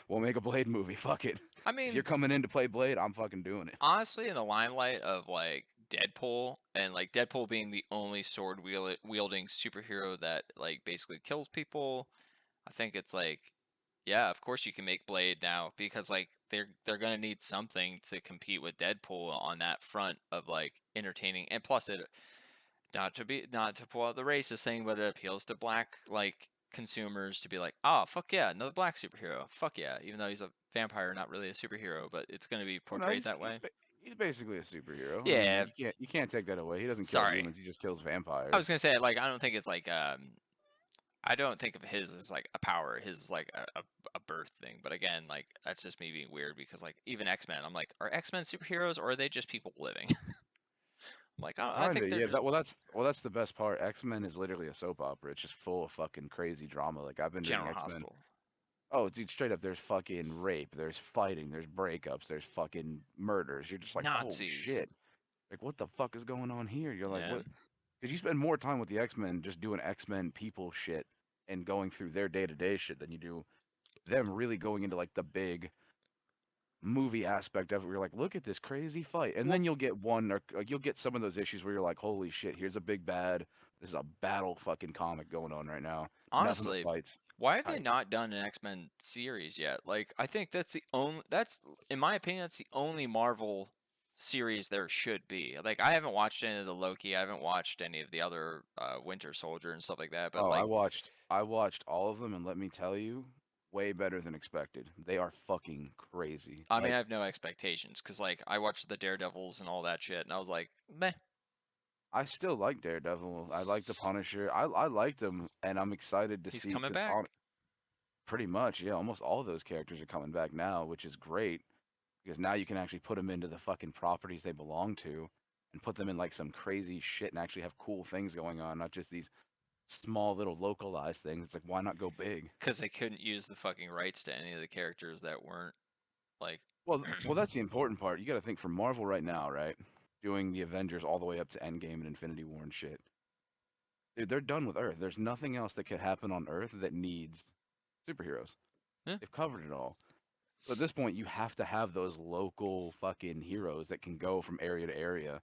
B: We'll make a Blade movie. Fuck it.
C: I
B: If
C: mean,
B: you're coming in to play Blade, I'm fucking doing it.
C: honestly, in the limelight of like Deadpool, and like Deadpool being the only sword wielding superhero that like basically kills people, I think it's like, yeah, of course you can make Blade now because like they're gonna need something to compete with Deadpool on that front of like entertaining, and plus it not to pull out the racist thing, but it appeals to black like consumers to be like, oh fuck yeah, another black superhero, fuck yeah, even though he's a vampire, not really a superhero, but it's gonna be
B: Well, no,
C: portrayed that way.
B: he's basically a superhero. I
C: Yeah.
B: mean, you can't take that away. He doesn't kill
C: Sorry.
B: humans. He just kills vampires.
C: I was gonna say like I don't think it's like I don't think of his as like a power. His is like a birth thing. But again, like that's just me being weird because like even X-Men, I'm like, are X-Men superheroes or are they just people living? I'm like, I think
B: Kinda,
C: they're
B: yeah.
C: just
B: That's the best part. X-Men is literally a soap opera. It's just full of fucking crazy drama. Like I've been doing
C: General
B: X-Men.
C: Hospital.
B: Oh, dude, straight up, there's fucking rape, there's fighting, there's breakups, there's fucking murders. You're just like, holy
C: Nazis.
B: shit. Like, what the fuck is going on here? You're like,
C: Yeah.
B: what? Because you spend more time with the X-Men just doing X-Men people shit and going through their day-to-day shit than you do them really going into like the big movie aspect of it. Where you're like, look at this crazy fight, and then you'll get one or like, you'll get some of those issues where you're like, holy shit, here's a big bad. This is a battle fucking comic going on right now. Nothing but
C: Honestly,
B: fights.
C: Why have they
B: hype.
C: not done an X-Men series yet? Like, I think that's in my opinion, that's the only Marvel series there should be. Like, I haven't watched any of the Loki, I haven't watched any of the other Winter Soldier and stuff like that, but
B: Oh,
C: like,
B: I watched all of them, and let me tell you, way better than expected. They are fucking crazy.
C: I mean,
B: Like,
C: I have no expectations because like I watched the Daredevils and all that shit, and I was like, meh.
B: I still like Daredevil. I like the Punisher. I liked him, and I'm excited to
C: He's
B: see
C: coming
B: because
C: back.
B: pretty much, yeah, almost all of those characters are coming back now, which is great because now you can actually put them into the fucking properties they belong to, and put them in like some crazy shit and actually have cool things going on, not just these small little localized things. It's like, why not go big?
C: Because they couldn't use the fucking rights to any of the characters that weren't like.
B: Well, that's the important part. You got to think for Marvel right now, right? Doing the Avengers all the way up to Endgame and Infinity War and shit. Dude, they're done with Earth. There's nothing else that could happen on Earth that needs superheroes.
C: Yeah.
B: They've covered it all. So at this point, you have to have those local fucking heroes that can go from area to area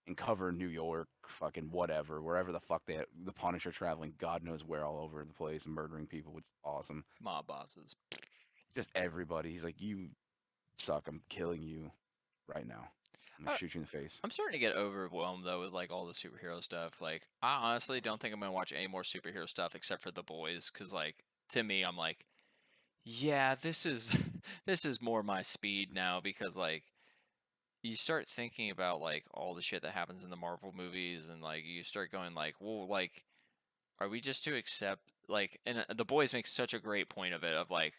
B: and cover New York, fucking whatever, wherever the fuck the Punisher traveling, God knows where, all over the place, murdering people, which is awesome.
C: Mob bosses.
B: Just everybody. He's like, you suck. I'm killing you right now. I'm gonna shoot you in the face.
C: I'm starting to get overwhelmed though with like all the superhero stuff. Like, I honestly don't think I'm gonna watch any more superhero stuff except for The Boys, because like to me, I'm like, yeah, this is this is more my speed now, because like you start thinking about like all the shit that happens in the Marvel movies, and like you start going like, well, like, are we just to accept like, and The Boys makes such a great point of it, of like,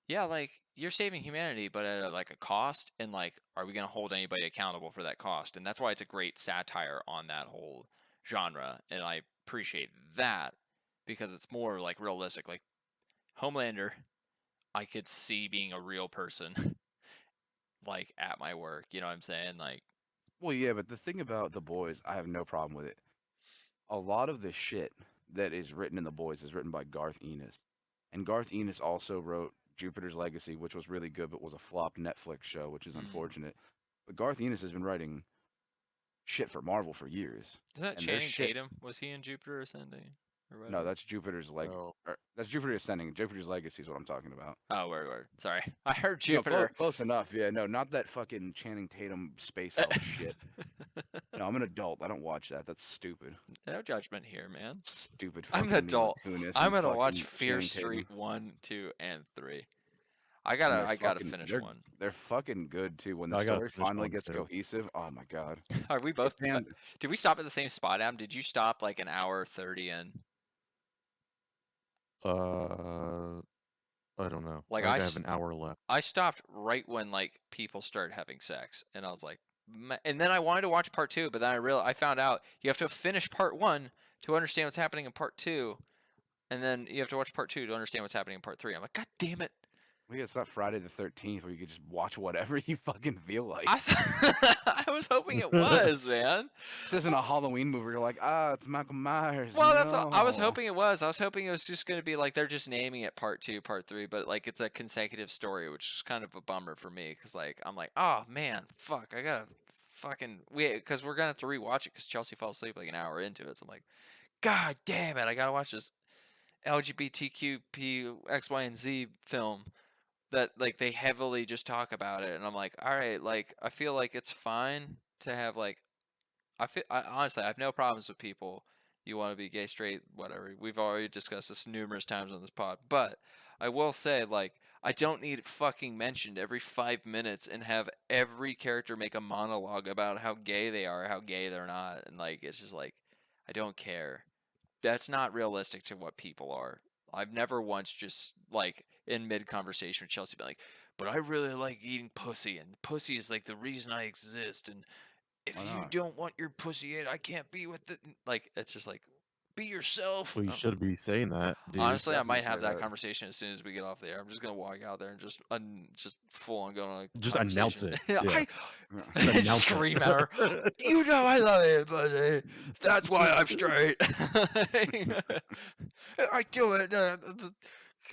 C: yeah, like you're saving humanity, but at like a cost, and like, are we gonna hold anybody accountable for that cost? And that's why it's a great satire on that whole genre, and I appreciate that because it's more like realistic. Like Homelander, I could see being a real person, like at my work. You know what I'm saying? Like,
B: Well, yeah, but the thing about The Boys, I have no problem with it. A lot of the shit that is written in The Boys is written by Garth Ennis. And Garth Ennis also wrote Jupiter's Legacy, which was really good, but was a flop Netflix show, which is unfortunate. But Garth Ennis has been writing shit for Marvel for years.
C: isn't that
B: And their
C: Channing
B: shit.
C: Tatum? Was he in Jupiter Ascending? Or
B: No,
C: whatever?
B: that's Jupiter's
D: No.
B: That's Jupiter Ascending. Jupiter's Legacy is what I'm talking about.
C: Oh, word. Sorry, I heard
B: No,
C: Jupiter.
B: close enough. Yeah, no, not that fucking Channing Tatum space elf shit. No, I'm an adult. I don't watch that. That's stupid.
C: No judgment here, man.
B: Stupid.
C: I'm an
B: fucking Mila
C: adult.
B: Kunis
C: I'm
B: and
C: gonna watch
B: fucking
C: Fear
B: Channing
C: Street
B: Tatum.
C: 1, 2, and 3.
B: And
C: I gotta finish one.
B: They're fucking good too. When the
D: I gotta
B: story
D: finish
B: finally
D: one,
B: gets
D: too.
B: cohesive, oh my god.
C: Are we both?
B: Pans,
C: Did we stop at the same spot, Adam? Did you stop like an hour 30 in?
D: I don't know.
C: Like,
D: I
C: I
D: think I
C: s-
D: have an hour left.
C: I stopped right when like people started having sex, and I was like, and then I wanted to watch part 2, but then I found out you have to finish part 1 to understand what's happening in part 2, and then you have to watch part 2 to understand what's happening in part 3. I'm like, God damn it!
B: well, yeah, it's not Friday the 13th where you could just watch whatever you fucking feel like.
C: I was hoping it was, man.
B: This isn't a Halloween movie. You're like, it's Michael Myers.
C: Well, that's all, I was
B: no."
C: hoping it was. I was hoping it was just going to be like they're just naming it part 2, part 3, but like it's a consecutive story, which is kind of a bummer for me, because like I'm like, oh man, fuck, I gotta fucking because we're gonna have to rewatch it because Chelsea fell asleep like an hour into it. So I'm like, God damn it, I gotta watch this LGBTQP X, Y, and Z film that like they heavily just talk about it, and I'm like, all right, like I feel like it's fine to have like honestly, I have no problems with people. You want to be gay, straight, whatever. We've already discussed this numerous times on this pod. But I will say, like, I don't need it fucking mentioned every 5 minutes and have every character make a monologue about how gay they are, how gay they're not. And, like, it's just like, I don't care. That's not realistic to what people are. I've never once just, like, in mid conversation with Chelsea, been like, but I really like eating pussy, and pussy is, like, the reason I exist. And if
B: Why
C: you
B: not?
C: don't want your pussy ate, I can't be with it. Like, it's just like, be yourself.
D: Well, you should be saying that, dude.
C: Honestly, I might
B: Definitely
C: have
B: say
C: that
B: that.
C: conversation as soon as we get off the air. I'm just gonna walk out there and just full on go on a
D: Just announce
C: conversation.
D: it. Yeah.
C: I
D: Announce it.
C: scream at her. You know I love it, but that's why I'm straight. I do it.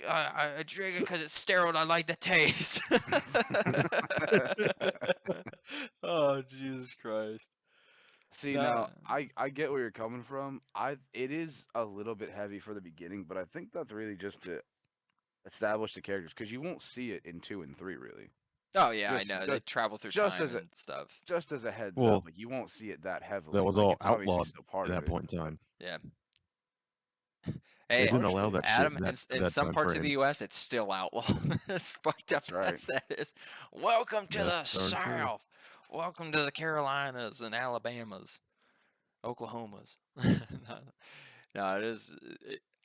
C: I drink it because it's sterile and I like the taste. Oh, Jesus Christ.
B: See,
C: Nah.
B: now I get where you're coming from. It is a little bit heavy for the beginning, but I think that's really just to establish the characters because you won't see it in 2 and 3 really.
C: Oh yeah, I
B: Just
C: know. They
B: just
C: travel through
B: just
C: time
B: as a
C: and stuff.
B: just as a heads
D: Well,
B: up, like you won't see it that heavily.
D: that was
B: Like
D: all
B: it's obviously
D: outlawed
B: still part
D: at
B: of
D: that
B: it.
D: point in time.
C: Yeah.
D: They
C: Hey,
D: didn't allow
B: Partially.
D: that
C: Adam,
D: shit that
C: in
D: that
C: some
D: time
C: parts of
D: frame.
C: the U.S., it's still outlawed. As fucked up
B: That's right.
C: as that is. Welcome to the
D: That's darn true.
C: South. Welcome to the Carolinas and Alabamas, Oklahomas. No, it is.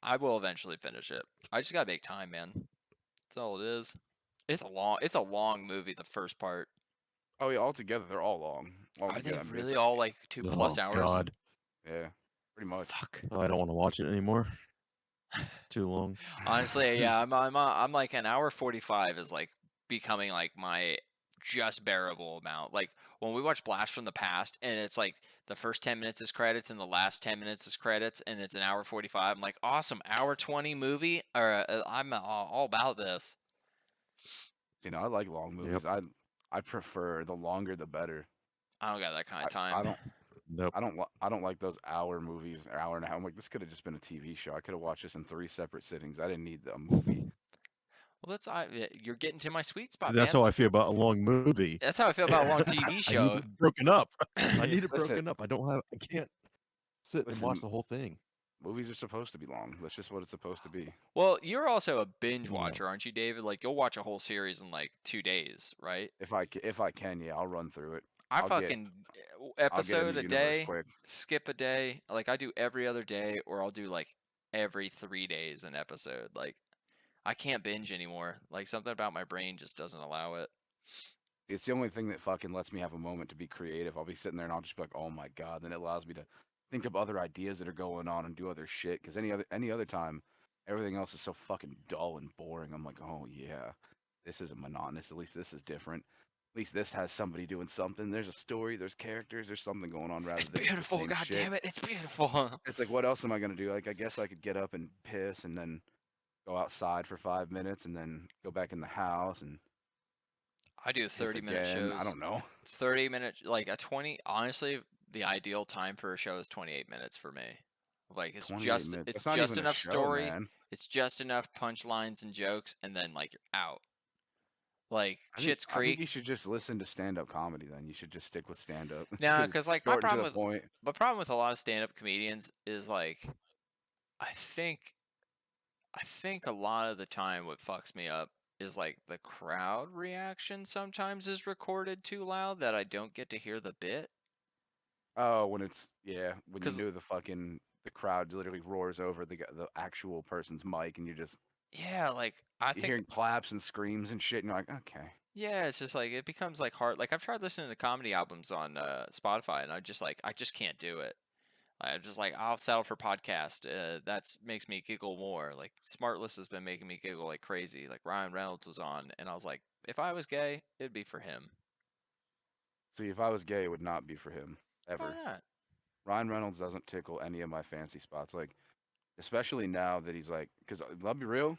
C: I will eventually finish it. I just gotta make time, man. That's all it is. It's a long movie. The first part.
B: Oh yeah, altogether they're all long.
C: Are they
B: Altogether, I mean, it's
C: really
B: like
C: all like 2+
D: Oh
C: hours?
D: God,
B: yeah, pretty much.
C: Fuck.
D: I don't want to watch it anymore. Too long.
C: Honestly, yeah, I'm like an hour 45 is like becoming like my just bearable amount. Like when we watch Blast from the Past and it's like the first 10 minutes is credits and the last 10 minutes is credits and it's an hour 45. I'm like, awesome, hour 20 movie. Or I'm all about this.
B: You know, I like long movies.
D: Yep.
B: I prefer the longer the better.
C: I don't got that kind of
B: I
C: time.
B: don't
D: Nope.
B: I don't like those hour movies, or hour and a half. I'm like, this could have just been a TV show. I could have watched this in 3 separate sittings. I didn't need a movie.
C: Well, you're getting to my sweet spot,
D: That's
C: man.
D: how I feel about a long movie.
C: That's how I feel about a long TV
D: I need
C: show.
D: it broken up. I need it
B: Listen.
D: broken up. I can't sit and watch
B: Listen,
D: the whole thing.
B: movies are supposed to be long. That's just what it's supposed to be.
C: Well, you're also a binge
D: Yeah.
C: watcher, aren't you, David? Like you'll watch a whole series in like 2 days, right?
B: If I can, yeah, I'll run through it.
C: I
B: I'll get
C: fucking
B: I'll get in
C: episode
B: the
C: a
B: universe
C: day,
B: quick.
C: skip a day. Like I do every other day, or I'll do like every 3 days an episode. Like I can't binge anymore. Like something about my brain just doesn't allow it.
B: It's the only thing that fucking lets me have a moment to be creative. I'll be sitting there and I'll just be like, oh my god. Then it allows me to think of other ideas that are going on and do other shit. Because any other time, everything else is so fucking dull and boring. I'm like, oh yeah, this isn't monotonous. At least this is different. At least this has somebody doing something. There's a story. There's characters. There's something going on rather
C: It's
B: than
C: beautiful,
B: the same
C: god
B: shit.
C: damn it, it's beautiful.
B: It's like, what else am I gonna do? Like, I guess I could get up and piss and then go outside for 5 minutes and then go back in the house and
C: I do
B: piss
C: 30-minute
B: again.
C: shows.
B: I don't know.
C: 30-minute, like a 20. Honestly, the ideal time for a show is 28 minutes for me. Like it's
B: 28
C: just
B: minutes.
C: it's
B: That's not
C: just
B: even a
C: enough
B: show,
C: story.
B: man.
C: It's just enough punchlines and jokes, and then like you're out. Like
B: I think
C: Schitt's
B: I think you
C: Creek.
B: should just listen to stand-up comedy. Then you should just stick with stand-up.
C: Nah, because like my
B: Short and to
C: problem
B: the point.
C: my problem with a lot of stand-up comedians is like I think a lot of the time what fucks me up is like the crowd reaction sometimes is recorded too loud that I don't get to hear the bit.
B: Oh, when you
C: 'Cause
B: know the crowd literally roars over the actual person's mic, and
C: yeah, like I
B: you're
C: think
B: hearing claps and screams and shit, and you're like, okay.
C: yeah, it's just like it becomes like hard. Like I've tried listening to comedy albums on Spotify, and I just can't do it. I'm just like I'll settle for podcast. That's makes me giggle more. Like Smartless has been making me giggle like crazy. Like Ryan Reynolds was on, and I was like, if I was gay, it'd be for him.
B: See, if I was gay, it would not be for him ever.
C: Why not?
B: Ryan Reynolds doesn't tickle any of my fancy spots. Like, especially now that he's like, because I'll be real,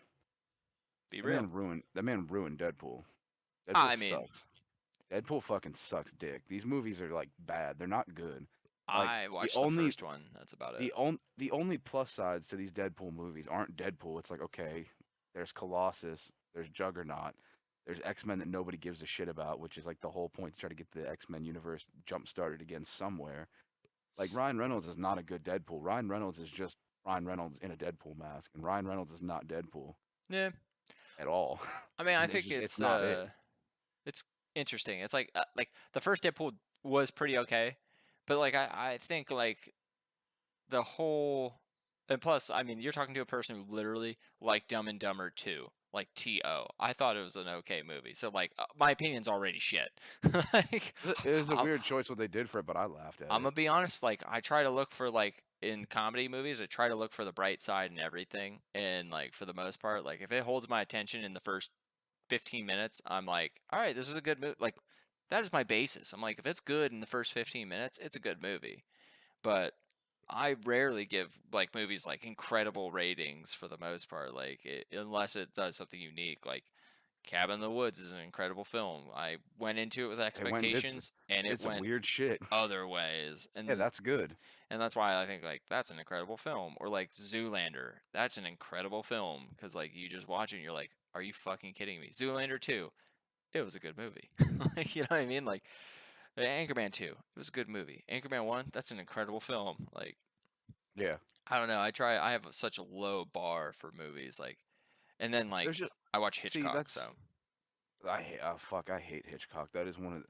C: Be
B: that
C: real.
B: man ruined Deadpool. Deadpool
C: I mean,
B: sucks. Deadpool fucking sucks dick. These movies are like bad. They're not good. Like,
C: I watched the first one. That's about it.
B: The only plus sides to these Deadpool movies aren't Deadpool. It's like, okay, there's Colossus, there's Juggernaut, there's X-Men that nobody gives a shit about, which is like the whole point to try to get the X-Men universe jump started again somewhere. Like Ryan Reynolds is not a good Deadpool. Ryan Reynolds is just Ryan Reynolds in a Deadpool mask, and Ryan Reynolds is not Deadpool
C: Yeah.
B: at all.
C: I mean, I
B: It's
C: think
B: just-
C: it's
B: not it.
C: it's interesting. It's like the first Deadpool was pretty okay, but like I think like the whole and plus, I mean, you're talking to a person who literally liked Dumb and Dumber 2, like T.O. I thought it was an okay movie. So like my opinion's already shit. Like
B: It was a
C: I'm,
B: weird choice what they did for it, but I laughed at
C: I'm
B: it.
C: gonna be honest, like I try to look for like in comedy movies, I try to look for the bright side and everything. And like for the most part, like if it holds my attention in the first 15 minutes, I'm like, all right, this is a good movie. Like that is my basis. I'm like, if it's good in the first 15 minutes, it's a good movie. But I rarely give like movies like incredible ratings for the most part, like unless it does something unique. Like Cabin in the Woods is an incredible film. I went into it with
E: It went.
C: expectations, and it
E: It's some
C: went
E: weird shit.
C: other ways. And
E: Yeah, that's good.
C: and that's why I think like that's an incredible film. Or like Zoolander, that's an incredible film because like you just watch it and you're like, are you fucking kidding me? Zoolander 2, it was a good movie. Like, you know what I mean? Like Anchorman 2, it was a good movie. Anchorman 1, that's an incredible film. Like
E: Yeah.
C: I don't know, I have such a low bar for movies. Like, and then like
E: There's just
C: I watch
E: see
C: Hitchcock,
E: that's
C: so
E: I hate. Oh, fuck, I hate Hitchcock. That is one of.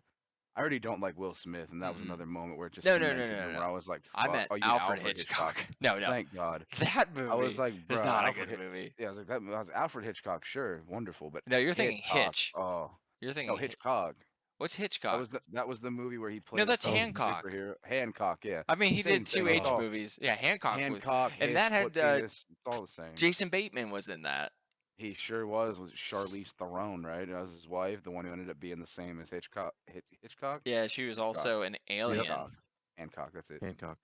E: I already don't like Will Smith, and that was
C: Mm-mm.
E: another moment where it just
C: No,
E: cemented
C: no,
E: me,
C: no.
E: where I was like,
C: I
E: fuck.
C: meant
E: Oh, you
C: Alfred Hitchcock. No, no,
E: Thank God.
C: that movie
E: I was like,
C: is
E: bruh,
C: not a
E: Alfred
C: good movie.
E: Yeah, I was like, that. I was Alfred Hitchcock, sure, wonderful, but
C: No, you're thinking
E: Hitchcock.
C: Hitch.
E: Oh,
C: You're
E: no,
C: thinking
E: Hitchcock.
C: What's
E: That
C: Hitchcock?
E: was the movie where he played.
C: No, that's
E: a
C: Hancock.
E: superhero. Hancock, yeah.
C: I mean, he
E: Same
C: did
E: thing.
C: two
E: It's
C: H
E: all
C: movies. Yeah, Hancock.
E: Hancock,
C: And
E: Hitch,
C: that had
E: foot penis. It's all the same.
C: Jason Bateman was in that.
E: He sure was. Was it Charlize Theron, right? That was his wife, the one who ended up being the same as Hitchcock. Hitchcock?
C: Yeah, she was also an alien.
E: Hancock, that's it.
D: Hancock.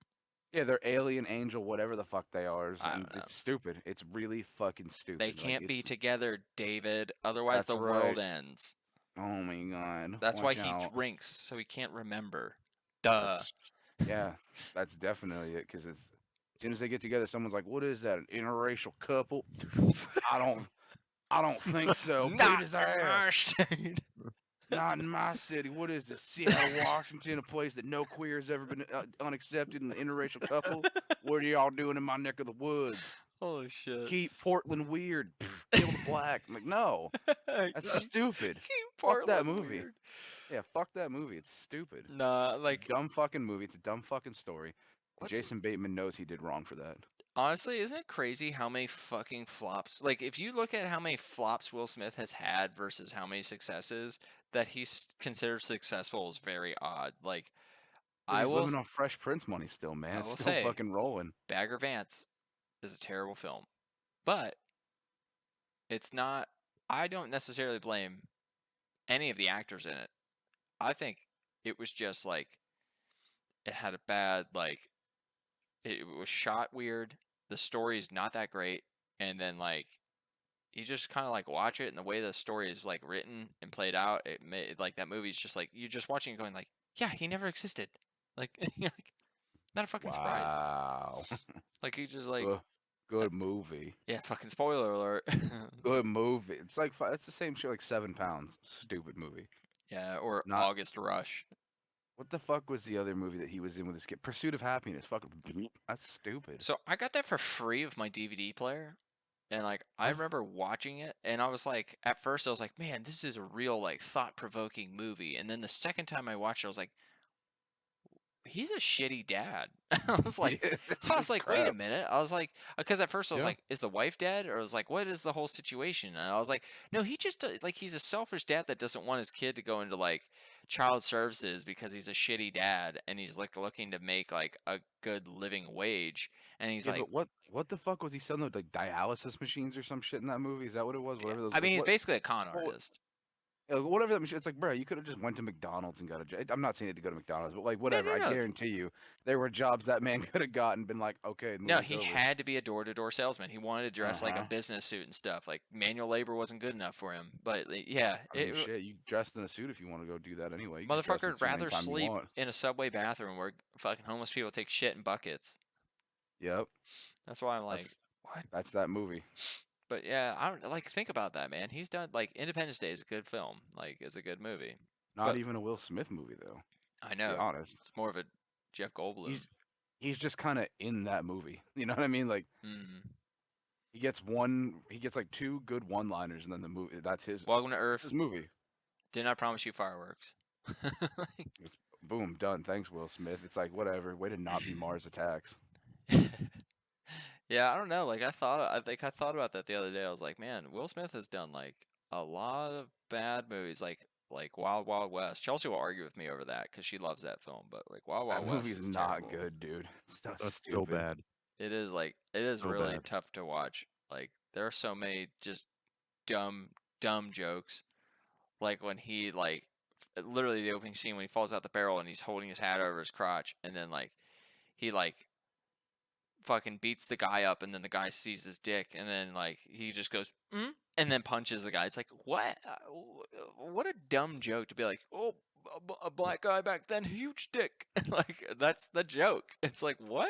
E: Yeah, they're alien, angel, whatever the fuck they are.
C: I
E: And
C: don't know.
E: it's stupid. It's really fucking stupid.
C: They
E: Like,
C: can't be
E: it's-
C: together, David. Otherwise,
E: That's
C: the world
E: right.
C: ends.
E: Oh my god.
C: That's why
E: watch
C: he
E: out.
C: drinks, so he can't remember. Duh.
E: Yeah, that's definitely it. Because as soon as they get together, someone's like, "What is that? An interracial couple?" I don't think so.
C: Not
E: Beat his ass.
C: in our state.
E: Not in my city. What is this? Seattle, Washington, a place that no queer has ever been unaccepted in an interracial couple? What are y'all doing in my neck of the woods?
C: Holy shit.
E: Keep Portland weird. Kill the black. I'm like, no, that's stupid. Fuck that movie.
C: Weird.
E: Yeah, fuck that movie. It's stupid.
C: Nah, like
E: Dumb fucking movie. It's a dumb fucking story.
C: what's-
E: Jason Bateman knows he did wrong for that.
C: honestly, isn't it crazy how many fucking flops? Like, if you look at how many flops Will Smith has had versus how many successes that he's considered successful is very odd. Like,
E: But
C: I
E: he's
C: will
E: living off Fresh Prince money still, man.
C: I
E: It's
C: will
E: still
C: say-
E: fucking rolling.
C: Bagger Vance is a terrible film, but it's not. I don't necessarily blame any of the actors in it. I think it was just like it had a bad like it was shot weird. The story's not that great, and then like you just kind of like watch it, and the way the story is like written and played out, it made like that movie's just like you're just watching it going like, yeah, he never existed. Like, you're like not a fucking surprise.
E: Wow.
C: Like he just like
E: Good movie.
C: yeah, fucking spoiler alert.
E: Good movie. It's like it's the same shit. Like 7 Pounds. Stupid movie.
C: Yeah, or
E: Not-
C: August Rush.
E: What the fuck was the other movie that he was in with his kid? Pursuit of Happiness. Fucking. That's stupid.
C: So I got that for free with my DVD player. And like I
E: Oh.
C: remember watching it and I was like at first I was like, man, this is a real like thought-provoking movie. And then the second time I watched it I was like, he's a shitty dad. I was like wait a minute. I was like because at first I was
E: Yeah.
C: like, is the wife dead? Or I was like, what is the whole situation? And I was like, no, he just like he's a selfish dad that doesn't want his kid to go into like child services because he's a shitty dad and he's like looking to make like a good living wage. And he's
E: Yeah,
C: like,
E: but what the fuck was he selling? Like dialysis machines or some shit in that movie? Is that what it was? Whatever those.
C: I mean, he's
E: what,
C: basically a con
E: what-
C: artist.
E: yeah, whatever that machine. It's like, bro, you could have just went to McDonald's and got a job. I'm not saying it to go to McDonald's, but like whatever.
C: no.
E: I guarantee you, there were jobs that man could have gotten. Been like, okay. the
C: No,
E: movie's
C: he
E: over.
C: had to be a door-to-door salesman. He wanted to dress like a
E: Uh-huh.
C: business suit and stuff. Like manual labor wasn't good enough for him. But yeah,
E: I mean, shit, you dressed in a suit if you want to go do that anyway. You can dress in a
C: motherfucker would
E: suit
C: rather
E: anytime you
C: sleep
E: want.
C: in a subway bathroom where fucking homeless people take shit in buckets.
E: Yep,
C: That's why I'm like,
E: That's-
C: what?
E: that's that movie.
C: But yeah, I don't like think about that, man. He's done like Independence Day is a good film. Like it's a good movie.
E: Not
C: But-
E: even a Will Smith movie though.
C: I
E: To
C: know.
E: be honest,
C: It's more of a Jeff Goldblum.
E: he's just kind of in that movie. You know what I mean? Like
C: Mhm.
E: he gets like 2 good one-liners, and then the movie. That's his.
C: Welcome to
E: That's
C: Earth.
E: his movie.
C: Did not promise you fireworks.
E: Boom, done. Thanks, Will Smith. It's like whatever. Way to not be Mars Attacks.
C: Yeah, I don't know. Like I think I thought about that the other day. I was like, man, Will Smith has done like a lot of bad movies, like Wild Wild West. Chelsea will argue with me over that because she loves that film. But like Wild
E: That
C: Wild West
E: movie's
C: is
E: not
C: terrible.
E: good, dude. It's so
D: That's so
E: stupid.
D: bad.
C: It is
D: So
C: really
D: bad.
C: tough to watch. Like there are so many just dumb jokes. Like when he like literally the opening scene when he falls out the barrel and he's holding his hat over his crotch and then like he like fucking beats the guy up and then the guy sees his dick and then like he just goes and then punches the guy. It's like, what? What a dumb joke to be like, oh, a black guy back then, huge dick. Like, that's the joke. It's like, what?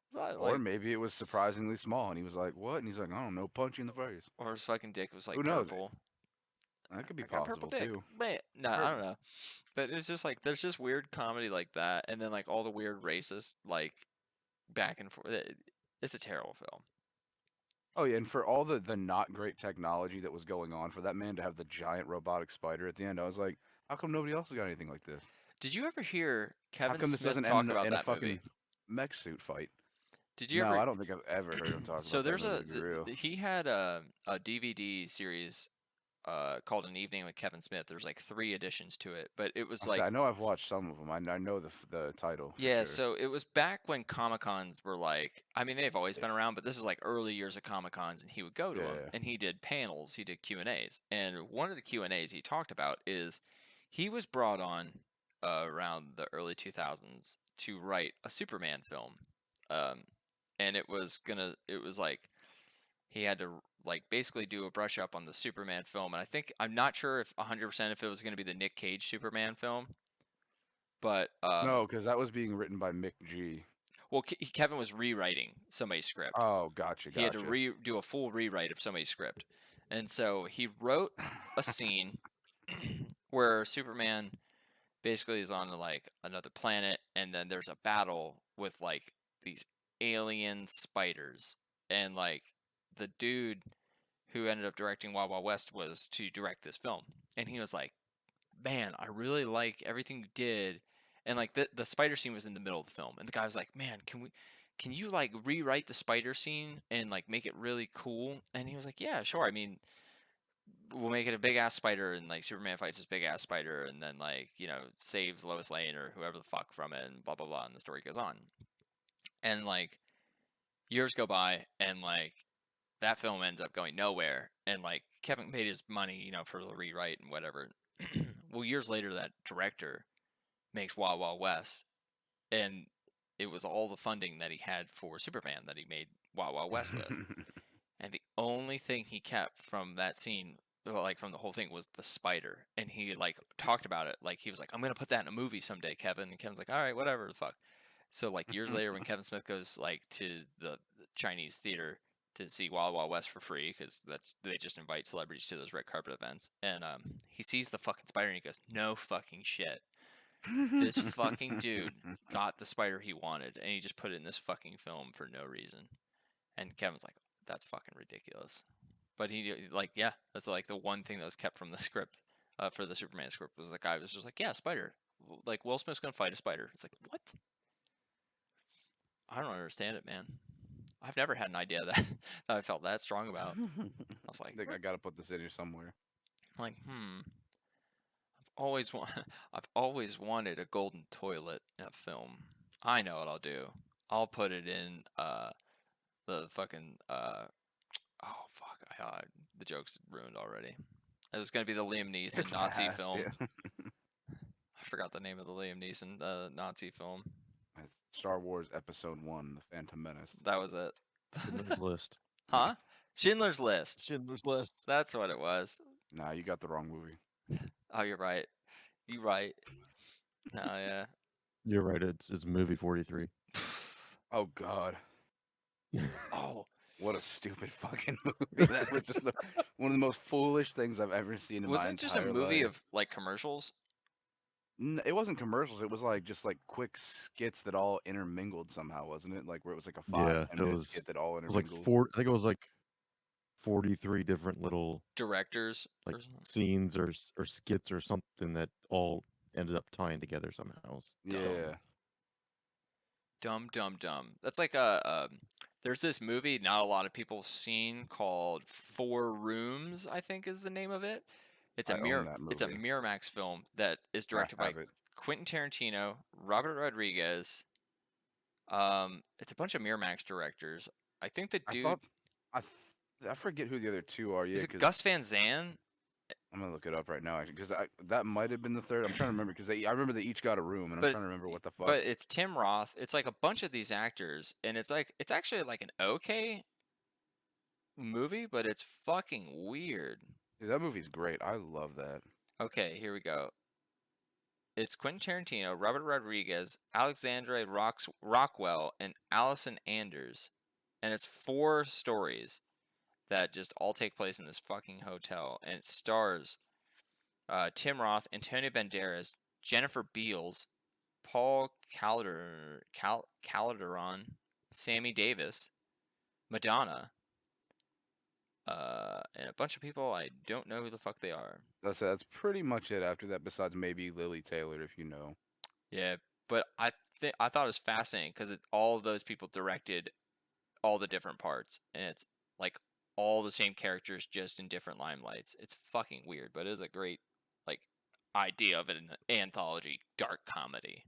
C: It's not
E: Or
C: like,
E: maybe it was surprisingly small, and he was like, "What?" And he's like, "I don't know, punch you in the face."
C: or his fucking dick was like
E: Who knows?
C: purple.
E: That could be
C: I got purple
E: possible
C: dick.
E: too.
C: Man, no, I don't know. But it's just like there's just weird comedy like that, and then like all the weird racist like back and forth. It's a terrible film.
E: Oh yeah, and for all the not great technology that was going on, for that man to have the giant robotic spider at the end, I was like, how come nobody else has got anything like this?
C: Did you ever hear
E: How
C: Kevin
E: come this
C: Smith
E: doesn't
C: talk
E: end
C: about
E: in a
C: that movie?
E: fucking mech suit fight?
C: Did you
E: No,
C: ever?
E: I don't think I've ever heard him talk
C: So
E: about that
C: there's
E: movie. To be real.
C: he had a DVD series called An Evening with Kevin Smith. There's like 3 editions to it, but it was
E: Like I said,
C: like
E: I know I've watched some of them. I know the title.
C: yeah,
E: For sure.
C: so it was back when Comic-Cons were like, I mean, they've always been around, but this is like early years of Comic-Cons, and he would go to them,
E: Yeah.
C: and he did panels, he did Q&As, and one of the Q&As he talked about is he was brought on around the early 2000s to write a Superman film, and it was like he had to like basically do a brush up on the Superman film, and I'm not sure if 100% if it was going to be the Nick Cage Superman film, but
E: No, because that was being written by Mick G.
C: well, Kevin was rewriting somebody's script.
E: Oh, gotcha.
C: He had to do a full rewrite of somebody's script, and so he wrote a scene where Superman basically is on like another planet, and then there's a battle with like these alien spiders, and like the dude who ended up directing Wild Wild West was to direct this film, and he was like, man, I really like everything you did. And like the spider scene was in the middle of the film, and the guy was like, man, can you like rewrite the spider scene and like make it really cool? And he was like, yeah, sure. I mean, we'll make it a big ass spider, and like Superman fights this big ass spider, and then like, you know, saves Lois Lane or whoever the fuck from it, and blah blah blah, and the story goes on. And like years go by, and like that film ends up going nowhere, and like Kevin made his money, you know, for the rewrite and whatever. Well, years later, that director makes Wild Wild West, and it was all the funding that he had for Superman that he made Wild Wild West with. And the only thing he kept from that scene, like from the whole thing, was the spider. And he like talked about it, like he was like, "I'm gonna put that in a movie someday, Kevin." And Kevin's like, "All right, whatever the fuck." So like years later, when Kevin Smith goes like to the Chinese theater to see Wild Wild West for free, because they just invite celebrities to those red carpet events, and he sees the fucking spider and he goes, "No fucking shit." This fucking dude got the spider he wanted, and he just put it in this fucking film for no reason. And Kevin's like, that's fucking ridiculous. But he like, yeah, that's like the one thing that was kept from the script for the Superman script was the guy was just like, yeah, spider. Like Will Smith's gonna fight a spider. It's like, what? I don't understand it, man. I've never had an idea that I felt that strong about. I was like,
E: I think I gotta put this in here somewhere.
C: like, I've always wanted a golden toilet in a film. I know what I'll do. I'll put it in the fucking oh fuck, the joke's ruined already. It was gonna be the Liam Neeson
E: It's
C: Nazi
E: past,
C: film.
E: yeah.
C: I forgot the name of the Liam Neeson Nazi film.
E: Star Wars Episode 1: The Phantom Menace.
C: That was it.
D: Schindler's List.
C: Huh? Schindler's List.
D: Schindler's List.
C: That's what it was.
E: Nah, you got the wrong movie.
C: Oh, you're right. You right. Oh yeah.
D: You're right. It's movie 43.
E: Oh God,
C: Oh,
E: what a stupid fucking movie! That was just one of the most foolish things I've ever seen in my
C: wasn't it just a
E: entire
C: movie
E: life.
C: of like commercials?
E: It wasn't commercials. It was like just like quick skits that all intermingled somehow, wasn't it? Like where it was like a
D: Yeah,
E: 5-10 minute
D: was-
E: skit that all
D: It was like
E: intermingled.
D: I think it was like 43 different little
C: Directors?
D: like
C: or something?
D: scenes or skits or something that all ended up tying together somehow. It was dumb.
E: Yeah.
C: Dumb. That's like there's this movie not a lot of people seen called 4 Rooms, I think is the name of it. It's
E: I own that
C: it's a
E: movie.
C: Miramax film that is directed
E: I
C: by
E: have it.
C: Quentin Tarantino, Robert Rodriguez. It's a bunch of Miramax directors. I think the dude
E: I forget who the other two are. Yeah,
C: is it
E: 'cause
C: Gus Van Sant?
E: I'm gonna look it up right now actually, because that might have been the third. I'm trying to remember because I remember they each got a room, and I'm
C: But
E: trying to remember what the fuck.
C: But it's Tim Roth. It's like a bunch of these actors, and it's actually like an okay movie, but it's fucking weird.
E: Dude, that movie's great. I love that.
C: Okay, here we go. It's Quentin Tarantino, Robert Rodriguez, Alexandre Rockwell, and Allison Anders. And it's 4 stories that just all take place in this fucking hotel. And it stars Tim Roth, Antonio Banderas, Jennifer Beals, Paul Calderon, Sammy Davis, Madonna, and a bunch of people I don't know who the fuck they are.
E: That's pretty much it after that, besides maybe Lily Taylor, if you know.
C: Yeah, but I thought it was fascinating because all of those people directed all the different parts, and it's like all the same characters just in different limelights. It's fucking weird, but it is a great like idea of an anthology dark comedy,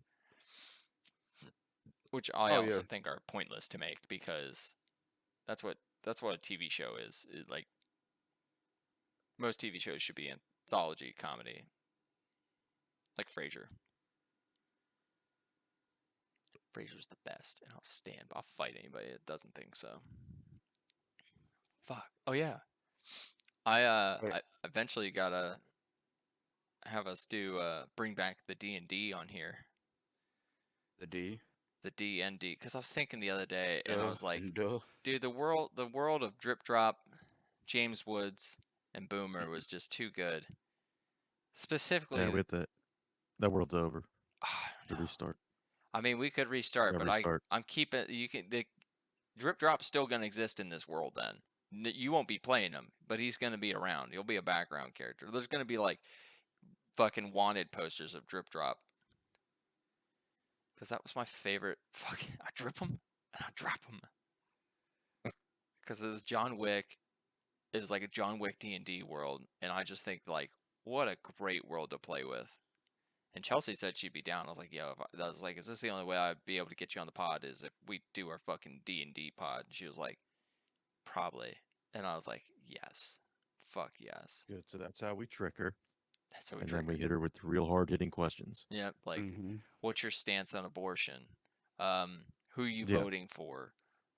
C: which I
E: Oh,
C: also
E: yeah.
C: think are pointless to make because that's what a TV show is. Like most TV shows should be anthology comedy, like Frasier. Frasier's the best, and I'll fight anybody that doesn't think so. Fuck. Oh yeah. I eventually gotta have us do bring back the D&D on here.
E: The D.
C: The D&D, because I was thinking the other day, and I was like,
E: Duh.
C: dude, the world of Drip Drop, James Woods, and Boomer was just too good. Specifically,
D: Yeah, with that world's over.
C: I
D: To
C: don't know.
D: restart.
C: I mean, we could restart,
D: Yeah,
C: but
D: restart.
C: I'm keeping the Drip Drop's still gonna exist in this world. Then you won't be playing him, but he's gonna be around. He'll be a background character. There's gonna be like fucking wanted posters of Drip Drop, because that was my favorite. Fucking, I drip him and I drop him, because it was John Wick. It was like a John Wick D&D world, and I just think like what a great world to play with. And Chelsea said she'd be down. I was like, yo, I was like, is this the only way I'd be able to get you on the pod is if we do our fucking D&D pod? And she was like, probably. And I was like, yes. Fuck yes.
D: Good. So that's how we trick her.
C: That's how we
D: And
C: trick
D: then we
C: her.
D: hit her with real hard hitting questions.
C: Yeah, like,
E: Mhm.
C: what's your stance on abortion? Who are you
D: Yeah.
C: voting for?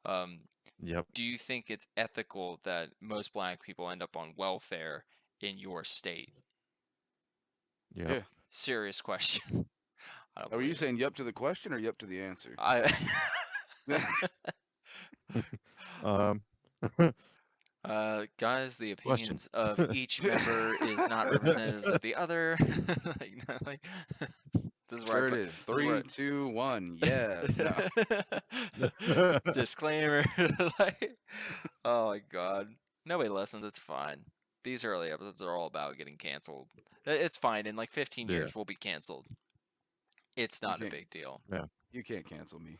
D: Yep.
C: Do you think it's ethical that most black people end up on welfare in your state?
D: Yep.
E: Yeah.
C: Serious question. I don't
E: Are you
C: believe it.
E: saying yup to the question or yup to the answer?
D: Um.
C: Guys, the
D: Question.
C: opinions of each member is not representatives of the other. This is where
E: Sure
C: I put.
E: it is.
C: This is where
E: 3, 2, 1. Yes. No.
C: Disclaimer. Like, oh my god. Nobody listens. It's fine. These early episodes are all about getting canceled. It's fine. In like 15
D: Yeah.
C: years, we'll be canceled. It's not a
E: can't-
C: big deal.
E: You can't cancel me.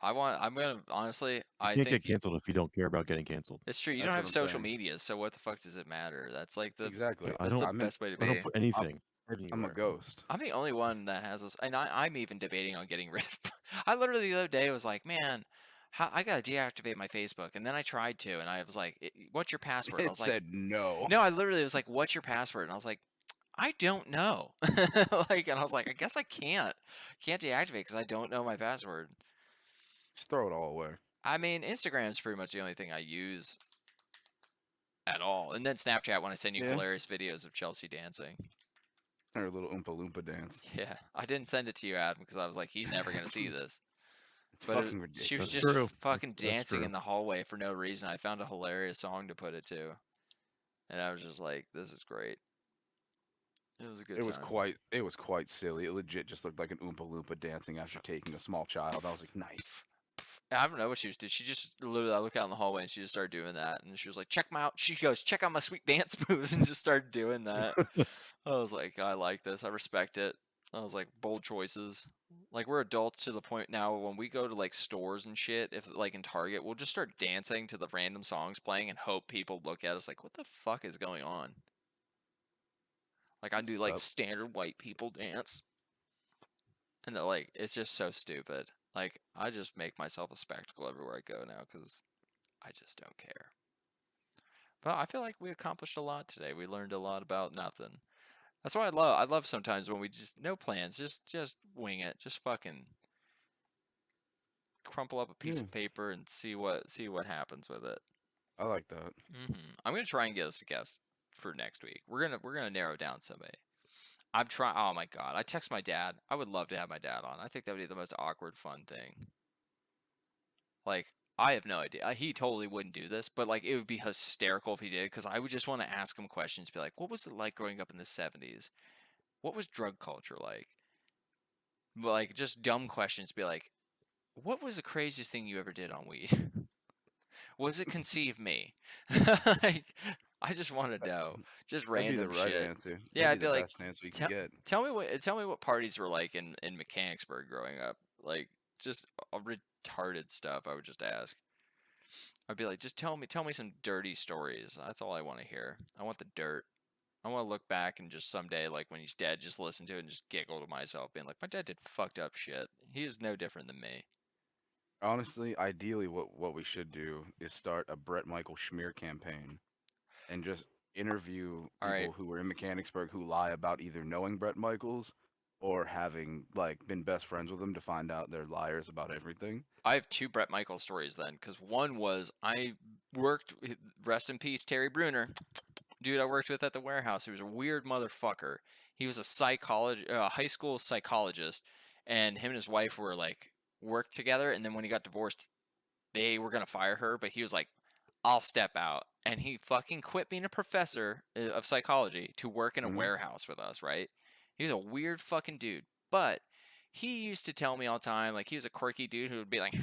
C: I'm gonna honestly. I
D: You can't
C: think
D: get canceled if you don't care about getting canceled.
C: it's true. You
E: That's
C: don't
E: what
C: have
E: I'm
C: social
E: saying.
C: media, so what the fuck does it matter? That's like the
E: Exactly.
D: I
C: that's the
D: don't-
C: best way to
D: I don't
C: be.
D: put anything.
E: I'm a
D: anywhere.
E: ghost.
C: I'm the only one that has this, and I'm even debating on getting rid of. I literally the other day was like, man, I gotta deactivate my Facebook, and then I tried to, and I was like, what's your password? And I
E: It
C: was like,
E: said no.
C: no, I literally was like, what's your password? And I was like, I don't know. Like, and I was like, I guess I can't deactivate because I don't know my password.
E: Just throw it all away.
C: I mean, Instagram is pretty much the only thing I use at all, and then Snapchat when I send you
E: Yeah.
C: hilarious videos of Chelsea dancing.
E: Or a little Oompa Loompa dance.
C: Yeah, I didn't send it to you, Adam, because I was like, he's never gonna see this.
E: It's
C: But
E: fucking ridiculous.
C: she was
D: That's
C: just
D: true.
C: fucking
D: That's
C: dancing
D: true.
C: in the hallway for no reason. I found a hilarious song to put it to, and I was just like, "This is great." It was a good
E: It was
C: time.
E: quite silly. It legit just looked like an Oompa Loompa dancing after taking a small child. I was like, nice.
C: I don't know what she was doing. She just literally, I look out in the hallway and she just started doing that, and she was like, "Check my out." She goes, "Check out my sweet dance moves," and just started doing that. I was like, I like this. I respect it. I was like, bold choices. Like, we're adults to the point now when we go to like stores and shit, if like in Target, we'll just start dancing to the random songs playing and hope people look at us like, what the fuck is going on? Like, I do like
E: Sup?
C: standard white people dance. And they're like, it's just so stupid. Like, I just make myself a spectacle everywhere I go now because I just don't care. But I feel like we accomplished a lot today. We learned a lot about nothing. That's what I love. I love sometimes when we just no plans, just wing it, just fucking crumple up a piece of paper and see what happens with it.
E: I like that.
C: I'm gonna try and get us a guest for next week. We're gonna narrow down somebody. I'm trying. Oh my god! I text my dad. I would love to have my dad on. I think that would be the most awkward, fun thing. Like, I have no idea. He totally wouldn't do this, but like, it would be hysterical if he did, because I would just want to ask him questions. Be like, what was it like growing up in the '70s? What was drug culture like? But like, just dumb questions. Be like, what was the craziest thing you ever did on weed? Was it conceive me? Like, I just want to know. Just
E: That'd be the
C: random
E: right
C: shit.
E: answer.
C: Yeah,
E: That'd
C: I'd
E: be
C: be
E: the
C: like,
E: best answer you can
C: tell,
E: get.
C: tell me what parties were like in Mechanicsburg growing up. Like, just retarded stuff. I would just ask. I'd be like, just tell me some dirty stories. That's all I want to hear. I want the dirt. I want to look back and just someday, like when he's dead, just listen to it and just giggle to myself, being like, my dad did fucked up shit. He is no different than me.
E: Honestly, ideally, what we should do is start a Brett Michael schmear campaign, and just interview
C: All right,
E: people who were in Mechanicsburg who lie about either knowing Brett Michaels or having like been best friends with him to find out they're liars about everything.
C: I have two Brett Michaels stories then, because one was I worked, rest in peace, Terry Bruner, dude I worked with at the warehouse. He was a weird motherfucker. He was a high school psychologist, and him and his wife were like worked together. And then when he got divorced, they were gonna fire her, but he was like, "I'll step out," and he fucking quit being a professor of psychology to work in a
E: Hmm.
C: warehouse with us. Right? He was a weird fucking dude, but he used to tell me all the time, like he was a quirky dude who would be like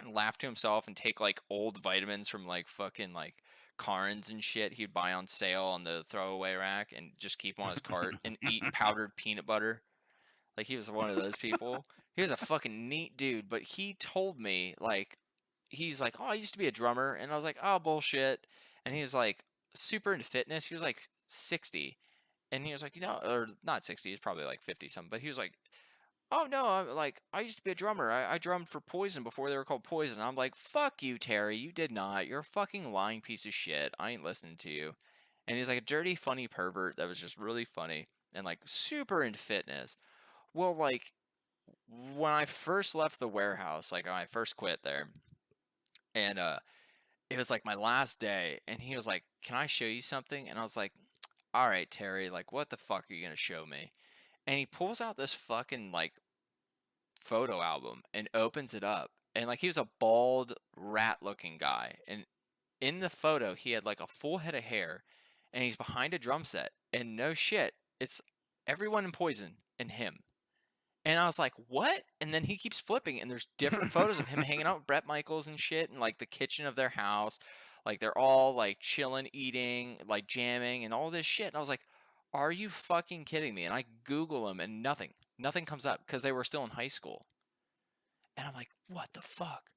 C: and laugh to himself and take like old vitamins from like fucking like Carnes and shit he'd buy on sale on the throwaway rack and just keep them on his cart and eat powdered peanut butter. Like he was one of those people. He was a fucking neat dude, but he told me like he's like, "Oh, I used to be a drummer." And I was like, "Oh, bullshit." And he's like super into fitness. He was like 60. And he was like, or not 60, he's probably like 50 something, but he was like, "Oh no, I'm like I used to be a drummer. I drummed for Poison before they were called Poison." I'm like, "Fuck you, Terry. You did not. You're a fucking lying piece of shit. I ain't listening to you." And he's like a dirty, funny pervert that was just really funny and like super into fitness. Well, like when I first left the warehouse, like when I first quit there, and it was like my last day, and he was like, "Can I show you something?" And I was like, "All right, Terry. Like, what the fuck are you gonna show me?" And he pulls out this fucking like photo album and opens it up, and like he was a bald rat looking guy, and in the photo he had like a full head of hair, and he's behind a drum set, and no shit, it's everyone in Poison and him. And I was like, what? And then he keeps flipping, and there's different photos of him hanging out with Brett Michaels and shit, and like the kitchen of their house, like they're all like chilling, eating, like jamming, and all this shit. And I was like, are you fucking kidding me? And I Google them, and nothing comes up because they were still in high school. And I'm like, what the fuck?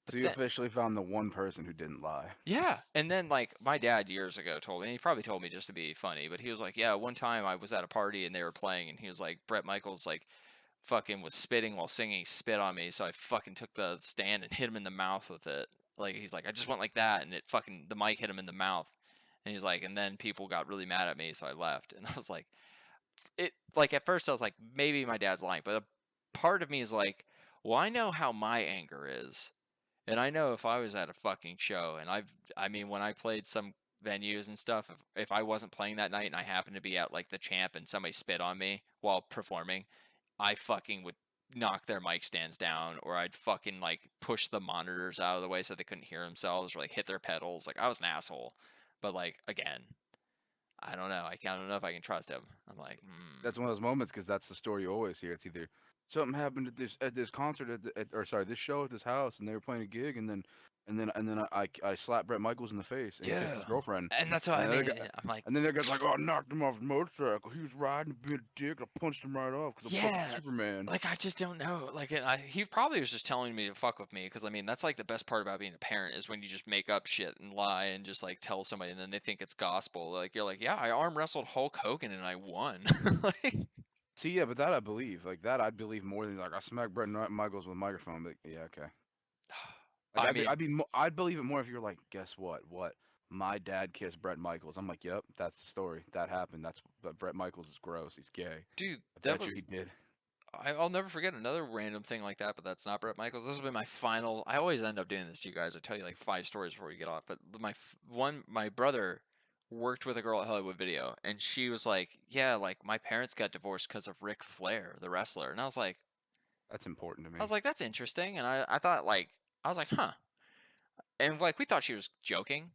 C: But
E: So you
C: then,
E: officially found the one person who didn't lie.
C: yeah. And then, like, my dad years ago told me, and he probably told me just to be funny, but he was like, yeah, one time I was at a party and they were playing, and he was like, Brett Michaels, like, fucking was spitting while singing. He spit on me, so I fucking took the stand and hit him in the mouth with it. Like, he's like, I just went like that, and the mic hit him in the mouth. And he's like, and then people got really mad at me, so I left. And I was like, at first I was like, maybe my dad's lying, but a part of me is like, well, I know how my anger is. And I know if I was at a fucking show, and I mean, when I played some venues and stuff, if I wasn't playing that night and I happened to be at like the Champ and somebody spit on me while performing, I fucking would knock their mic stands down, or I'd fucking like push the monitors out of the way so they couldn't hear themselves, or like hit their pedals. Like I was an asshole. But like again, I don't know. I don't know if I can trust him. I'm like,
E: That's one of those moments because that's the story you always hear. It's either something happened at this concert or sorry, this show at this house, and they were playing a gig, and then I slapped Brett Michaels in the face and kissed his
C: yeah.
E: girlfriend.
C: And that's what
E: And
C: I
E: the other
C: mean.
E: guy,
C: I'm like,
E: and then the guy's like, "Oh, I knocked him off his motorcycle. He was riding, being a dick. I punched him right off because I'm
C: yeah.
E: fucking Superman."
C: Like I just don't know. Like he probably was just telling me to fuck with me, because I mean that's like the best part about being a parent is when you just make up shit and lie and just like tell somebody and then they think it's gospel. Like you're like, yeah, I arm wrestled Hulk Hogan and I won. Like,
E: See, yeah, but that I believe. Like that, I'd believe more than like I smacked Brett Michaels with a microphone. But yeah, okay. Like
C: I mean,
E: I'd believe it more if you're like, guess what? What? My dad kissed Brett Michaels. I'm like, yep, that's the story. That happened. But Brett Michaels is gross. He's gay.
C: dude,
E: I
C: that
E: bet you
C: was
E: he did.
C: I'll never forget another random thing like that, but that's not Bret Michaels. This will be my final. I always end up doing this to you guys. I tell you like 5 stories before we get off. But my brother worked with a girl at Hollywood Video, and she was like, "Yeah, like my parents got divorced because of Ric Flair, the wrestler." And I was like,
E: That's important to me.
C: "That's interesting." And I thought like, I was like, "Huh." And like we thought she was joking,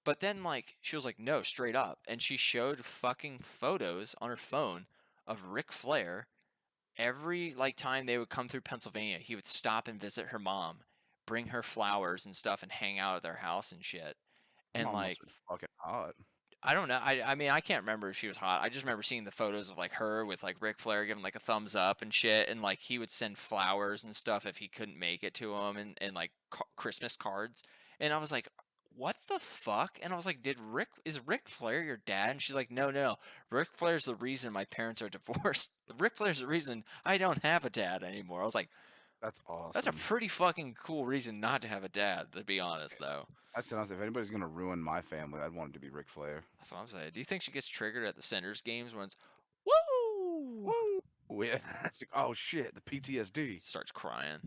C: but then like she was like, "No, straight up." And she showed fucking photos on her phone of Ric Flair. Every like time they would come through Pennsylvania, he would stop and visit her mom, bring her flowers and stuff, and hang out at their house and shit.
E: Her
C: And
E: mom
C: like,
E: must be fucking hot.
C: I don't know. I mean, I can't remember if she was hot. I just remember seeing the photos of like her with like Ric Flair giving like a thumbs up and shit, and like he would send flowers and stuff if he couldn't make it to him, and like Christmas cards. And I was like, what the fuck? And I was like, is Ric Flair your dad? And she's like, no. Ric Flair's the reason my parents are divorced. Ric Flair's the reason I don't have a dad anymore. I was like,
E: That's awesome.
C: that's a pretty fucking cool reason not to have a dad, to be honest, though.
E: That's honest. If anybody's gonna ruin my family, I'd want it to be Ric Flair.
C: That's what I'm saying. Do you think she gets triggered at the Senators games when it's, woo?
E: Woo! Yeah. It's like, oh shit, the PTSD.
C: Starts crying.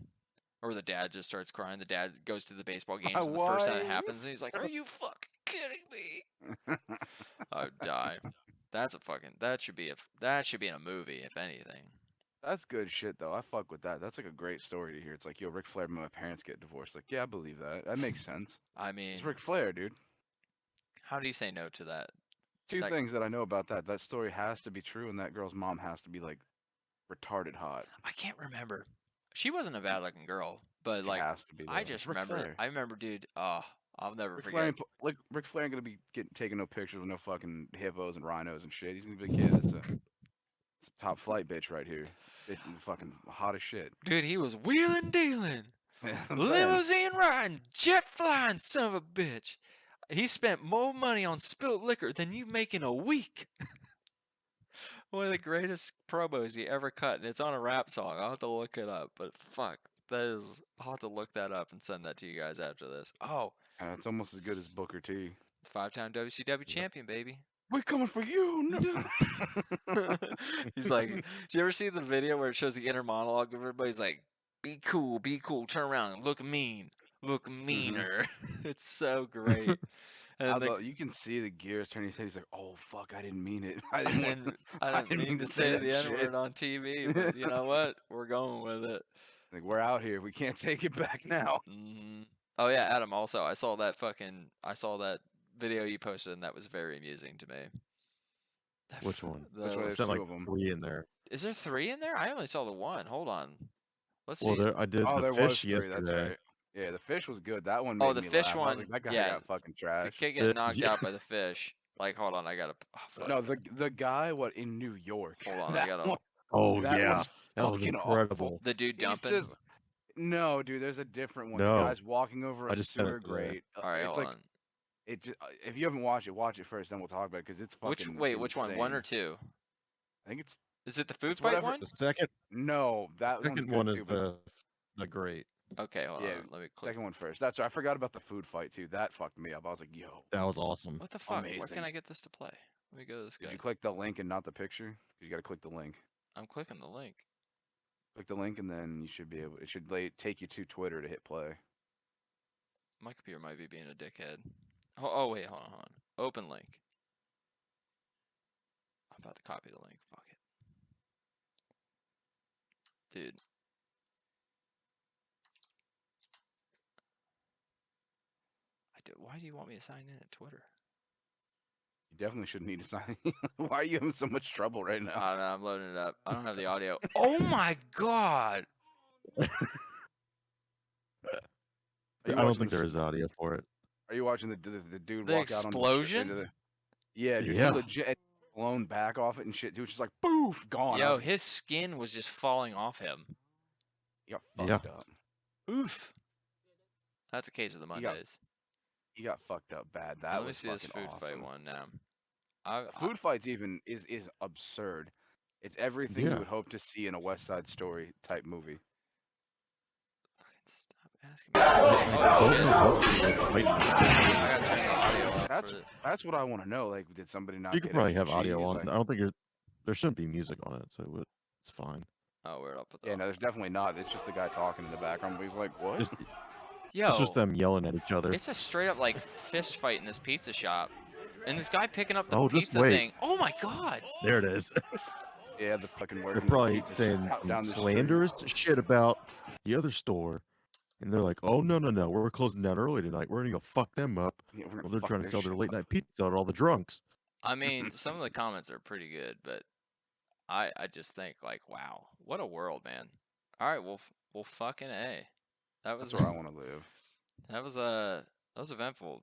C: Or the dad just starts crying. The dad goes to the baseball games,
E: My
C: and the first time it
E: wife.
C: happens, and he's like, are you fucking kidding me? I would die. That should be in a movie, if anything.
E: That's good shit though. I fuck with that. That's like a great story to hear. It's like, yo, Ric Flair, my parents get divorced. Like, yeah, I believe that. That makes sense.
C: I mean,
E: It's Ric Flair, dude.
C: how do you say no to that?
E: Two
C: That-
E: things that I know about that. That story has to be true, and that girl's mom has to be like retarded hot.
C: I can't remember. She wasn't a bad looking girl, but
E: She
C: like
E: has to be.
C: I
E: though.
C: just
E: It's Ric
C: remember.
E: Flair.
C: I remember, dude. I'll never
E: Ric Flair,
C: forget.
E: ain't, like Ric Flair ain't gonna be taking no pictures with no fucking hippos and rhinos and shit. He's gonna be like, yeah, it's a top flight bitch right here. Bitch, fucking hot as shit.
C: Dude, he was wheeling dealing,
E: Yeah, I'm saying.
C: limousine riding, jet flying, son of a bitch. He spent more money on spilt liquor than you make in a week. One of the greatest promos he ever cut, and it's on a rap song. I'll have to look it up, but fuck, I'll have to look that up and send that to you guys after this. Oh,
E: It's almost as good as Booker T.
C: 5-time WCW champion, baby.
E: We're coming for you. No.
C: He's like, did you ever see the video where it shows the inner monologue of everybody's like, be cool, turn around, look mean, look meaner. It's so great. And
E: Although you can see the gears turning his head. He's like, oh fuck, I didn't mean it. I didn't, want-
C: I didn't mean to say
E: that
C: the N
E: shit."
C: word on TV, but you know what? We're going with it.
E: Like, we're out here. We can't take it back now.
C: Hmm. Oh yeah, Adam. Also, I saw that video you posted, and that was very amusing to me.
D: Which one?
C: The-
E: Which one? There's
D: There's like
E: two of 'em.
D: 3 in there.
C: Is there 3 in there? I only saw the one. Hold on. Let's
D: Well,
C: see.
D: I did
E: Oh,
D: the
E: there
D: fish
E: was 3.
D: yesterday.
E: That's right. Yeah, the fish was good. That one.
C: Oh,
E: made
C: the
E: me
C: fish
E: laugh. I was
C: one,
E: like, that guy
C: yeah.
E: got fucking
C: The
E: trash.
C: kid getting
D: The-
C: knocked
D: yeah.
C: out by the fish. Like, hold on, I gotta. Oh, fuck.
E: No, the guy in New York.
C: Hold on, I
E: that
C: gotta-
E: one-
D: Oh
E: that
D: yeah,
E: was
D: that was
E: fucking
D: incredible.
E: awful.
C: The dude
E: He's
C: dumping.
E: just- No, dude, there's a different one.
D: No.
E: The guy's walking over
D: I
E: a
D: just sent
E: sewer
D: it today.
E: grate.
C: All right,
E: it's
C: hold
E: like
C: on.
E: it. Just, if you haven't watched it, watch it first, then we'll talk about it because it's fucking.
C: Which one? 1 or
E: insane.
C: 2?
E: I think it's
C: Is it the food
E: It's
C: fight
E: whatever-
C: one?
D: The second
E: no. That one's
D: second
E: good
D: one is
E: too, but
D: the great.
C: Okay, hold
E: Yeah,
C: on. Let me click.
E: second one first. That's I forgot about the food fight too. That fucked me up. I was like, yo,
D: That was awesome.
C: What the fuck? Where
E: amazing.
C: can I get this to play? Let me go to this
E: did
C: guy.
E: you click the link and not the picture? 'Cause you got to click the link.
C: I'm clicking the link.
E: Click the link and then you should be able. It should take you to Twitter to hit play.
C: My computer might be being a dickhead. Oh wait, hold on. Open link. I'm about to copy the link. Fuck it. Dude. Why do you want me to sign in at Twitter?
E: You definitely shouldn't need to sign. Why are you having so much trouble right now?
C: I don't know, I'm loading it up. I don't have the audio. Oh my god!
E: Are you
D: I don't
E: watching
D: think
E: the
D: there is audio for it.
E: Are you watching the dude
C: The
E: walk out on
C: explosion?
E: into the? Yeah, dude.
D: Yeah.
E: He legit blown back off it and shit. Dude, just like poof, gone. I
C: Yo,
E: was like,
C: his skin was just falling off him.
E: he got
D: Yeah.
E: fucked up.
C: Oof. That's a case of the
E: You got
C: Mondays.
E: He got fucked up bad. That
C: Let me
E: was
C: see this
E: fucking
C: food fight
E: awesome.
C: one now.
E: Food fights even is absurd. It's everything
D: Yeah.
E: you would hope to see in a West Side Story type movie.
C: Fucking stop asking me. Oh shit.
D: Wait,
C: I gotta turn the audio off.
E: That's
C: for the-
E: that's what I want to know. Like, did somebody not?
D: you could
E: get
D: probably
E: any
D: have audio
E: cheese?
D: on.
E: Like,
D: I don't think there shouldn't be music on it, so it's fine.
C: Oh, weird. I'll put that
E: Yeah,
C: on.
E: no, there's definitely not. It's just the guy talking in the background. But he's like, what?
D: Just,
C: Yo,
D: it's just them yelling at each other.
C: it's a straight up like fist fight in this pizza shop, and this guy picking up the
D: Oh, just
C: pizza
D: wait.
C: thing. Oh my god!
D: There it is.
E: Yeah, the fucking
D: They're
E: working
D: probably
E: pizzas
D: saying
E: out
D: some
E: down the street.
D: slanderous shit about the other store. And they're like, oh, no, we're closing down early tonight. We're going to go fuck them up.
E: Yeah, we're
D: Well,
E: gonna
D: they're
E: fuck
D: trying to sell their
E: shit
D: late
E: up.
D: night pizza to all the drunks.
C: I mean, some of the comments are pretty good, but I just think like, wow, what a world, man. All right, well, fucking A. That was
E: That's where I want to live.
C: that was eventful,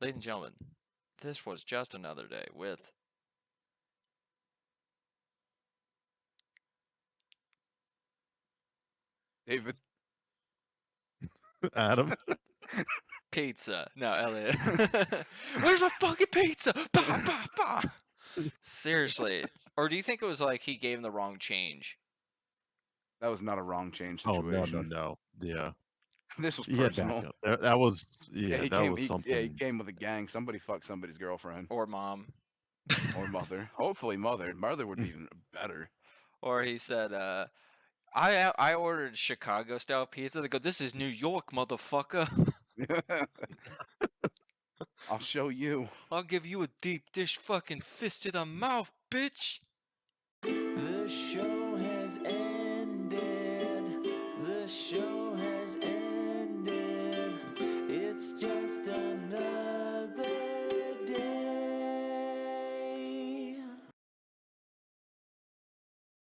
C: ladies and gentlemen. This was just another day with
E: David.
D: Adam.
C: pizza. No, Elliot. Where's my fucking pizza? Bah, bah, bah. Seriously. Or do you think it was like he gave him the wrong change?
E: That was not a wrong change
D: Oh,
E: situation.
D: no. Yeah.
E: This was
D: He had
E: personal.
D: backup. That was,
E: Yeah, he
D: that
E: came.
D: was
E: He,
D: something.
E: yeah, he came with a gang. Somebody fucked somebody's girlfriend
C: Or mom?
E: or mother. Hopefully, mother. Mother would be even better.
C: Or he said, I ordered Chicago style pizza. They go, this is New York, motherfucker.
E: I'll show you.
C: I'll give you a deep dish fucking fist to the mouth, bitch.
A: The show has ended. The show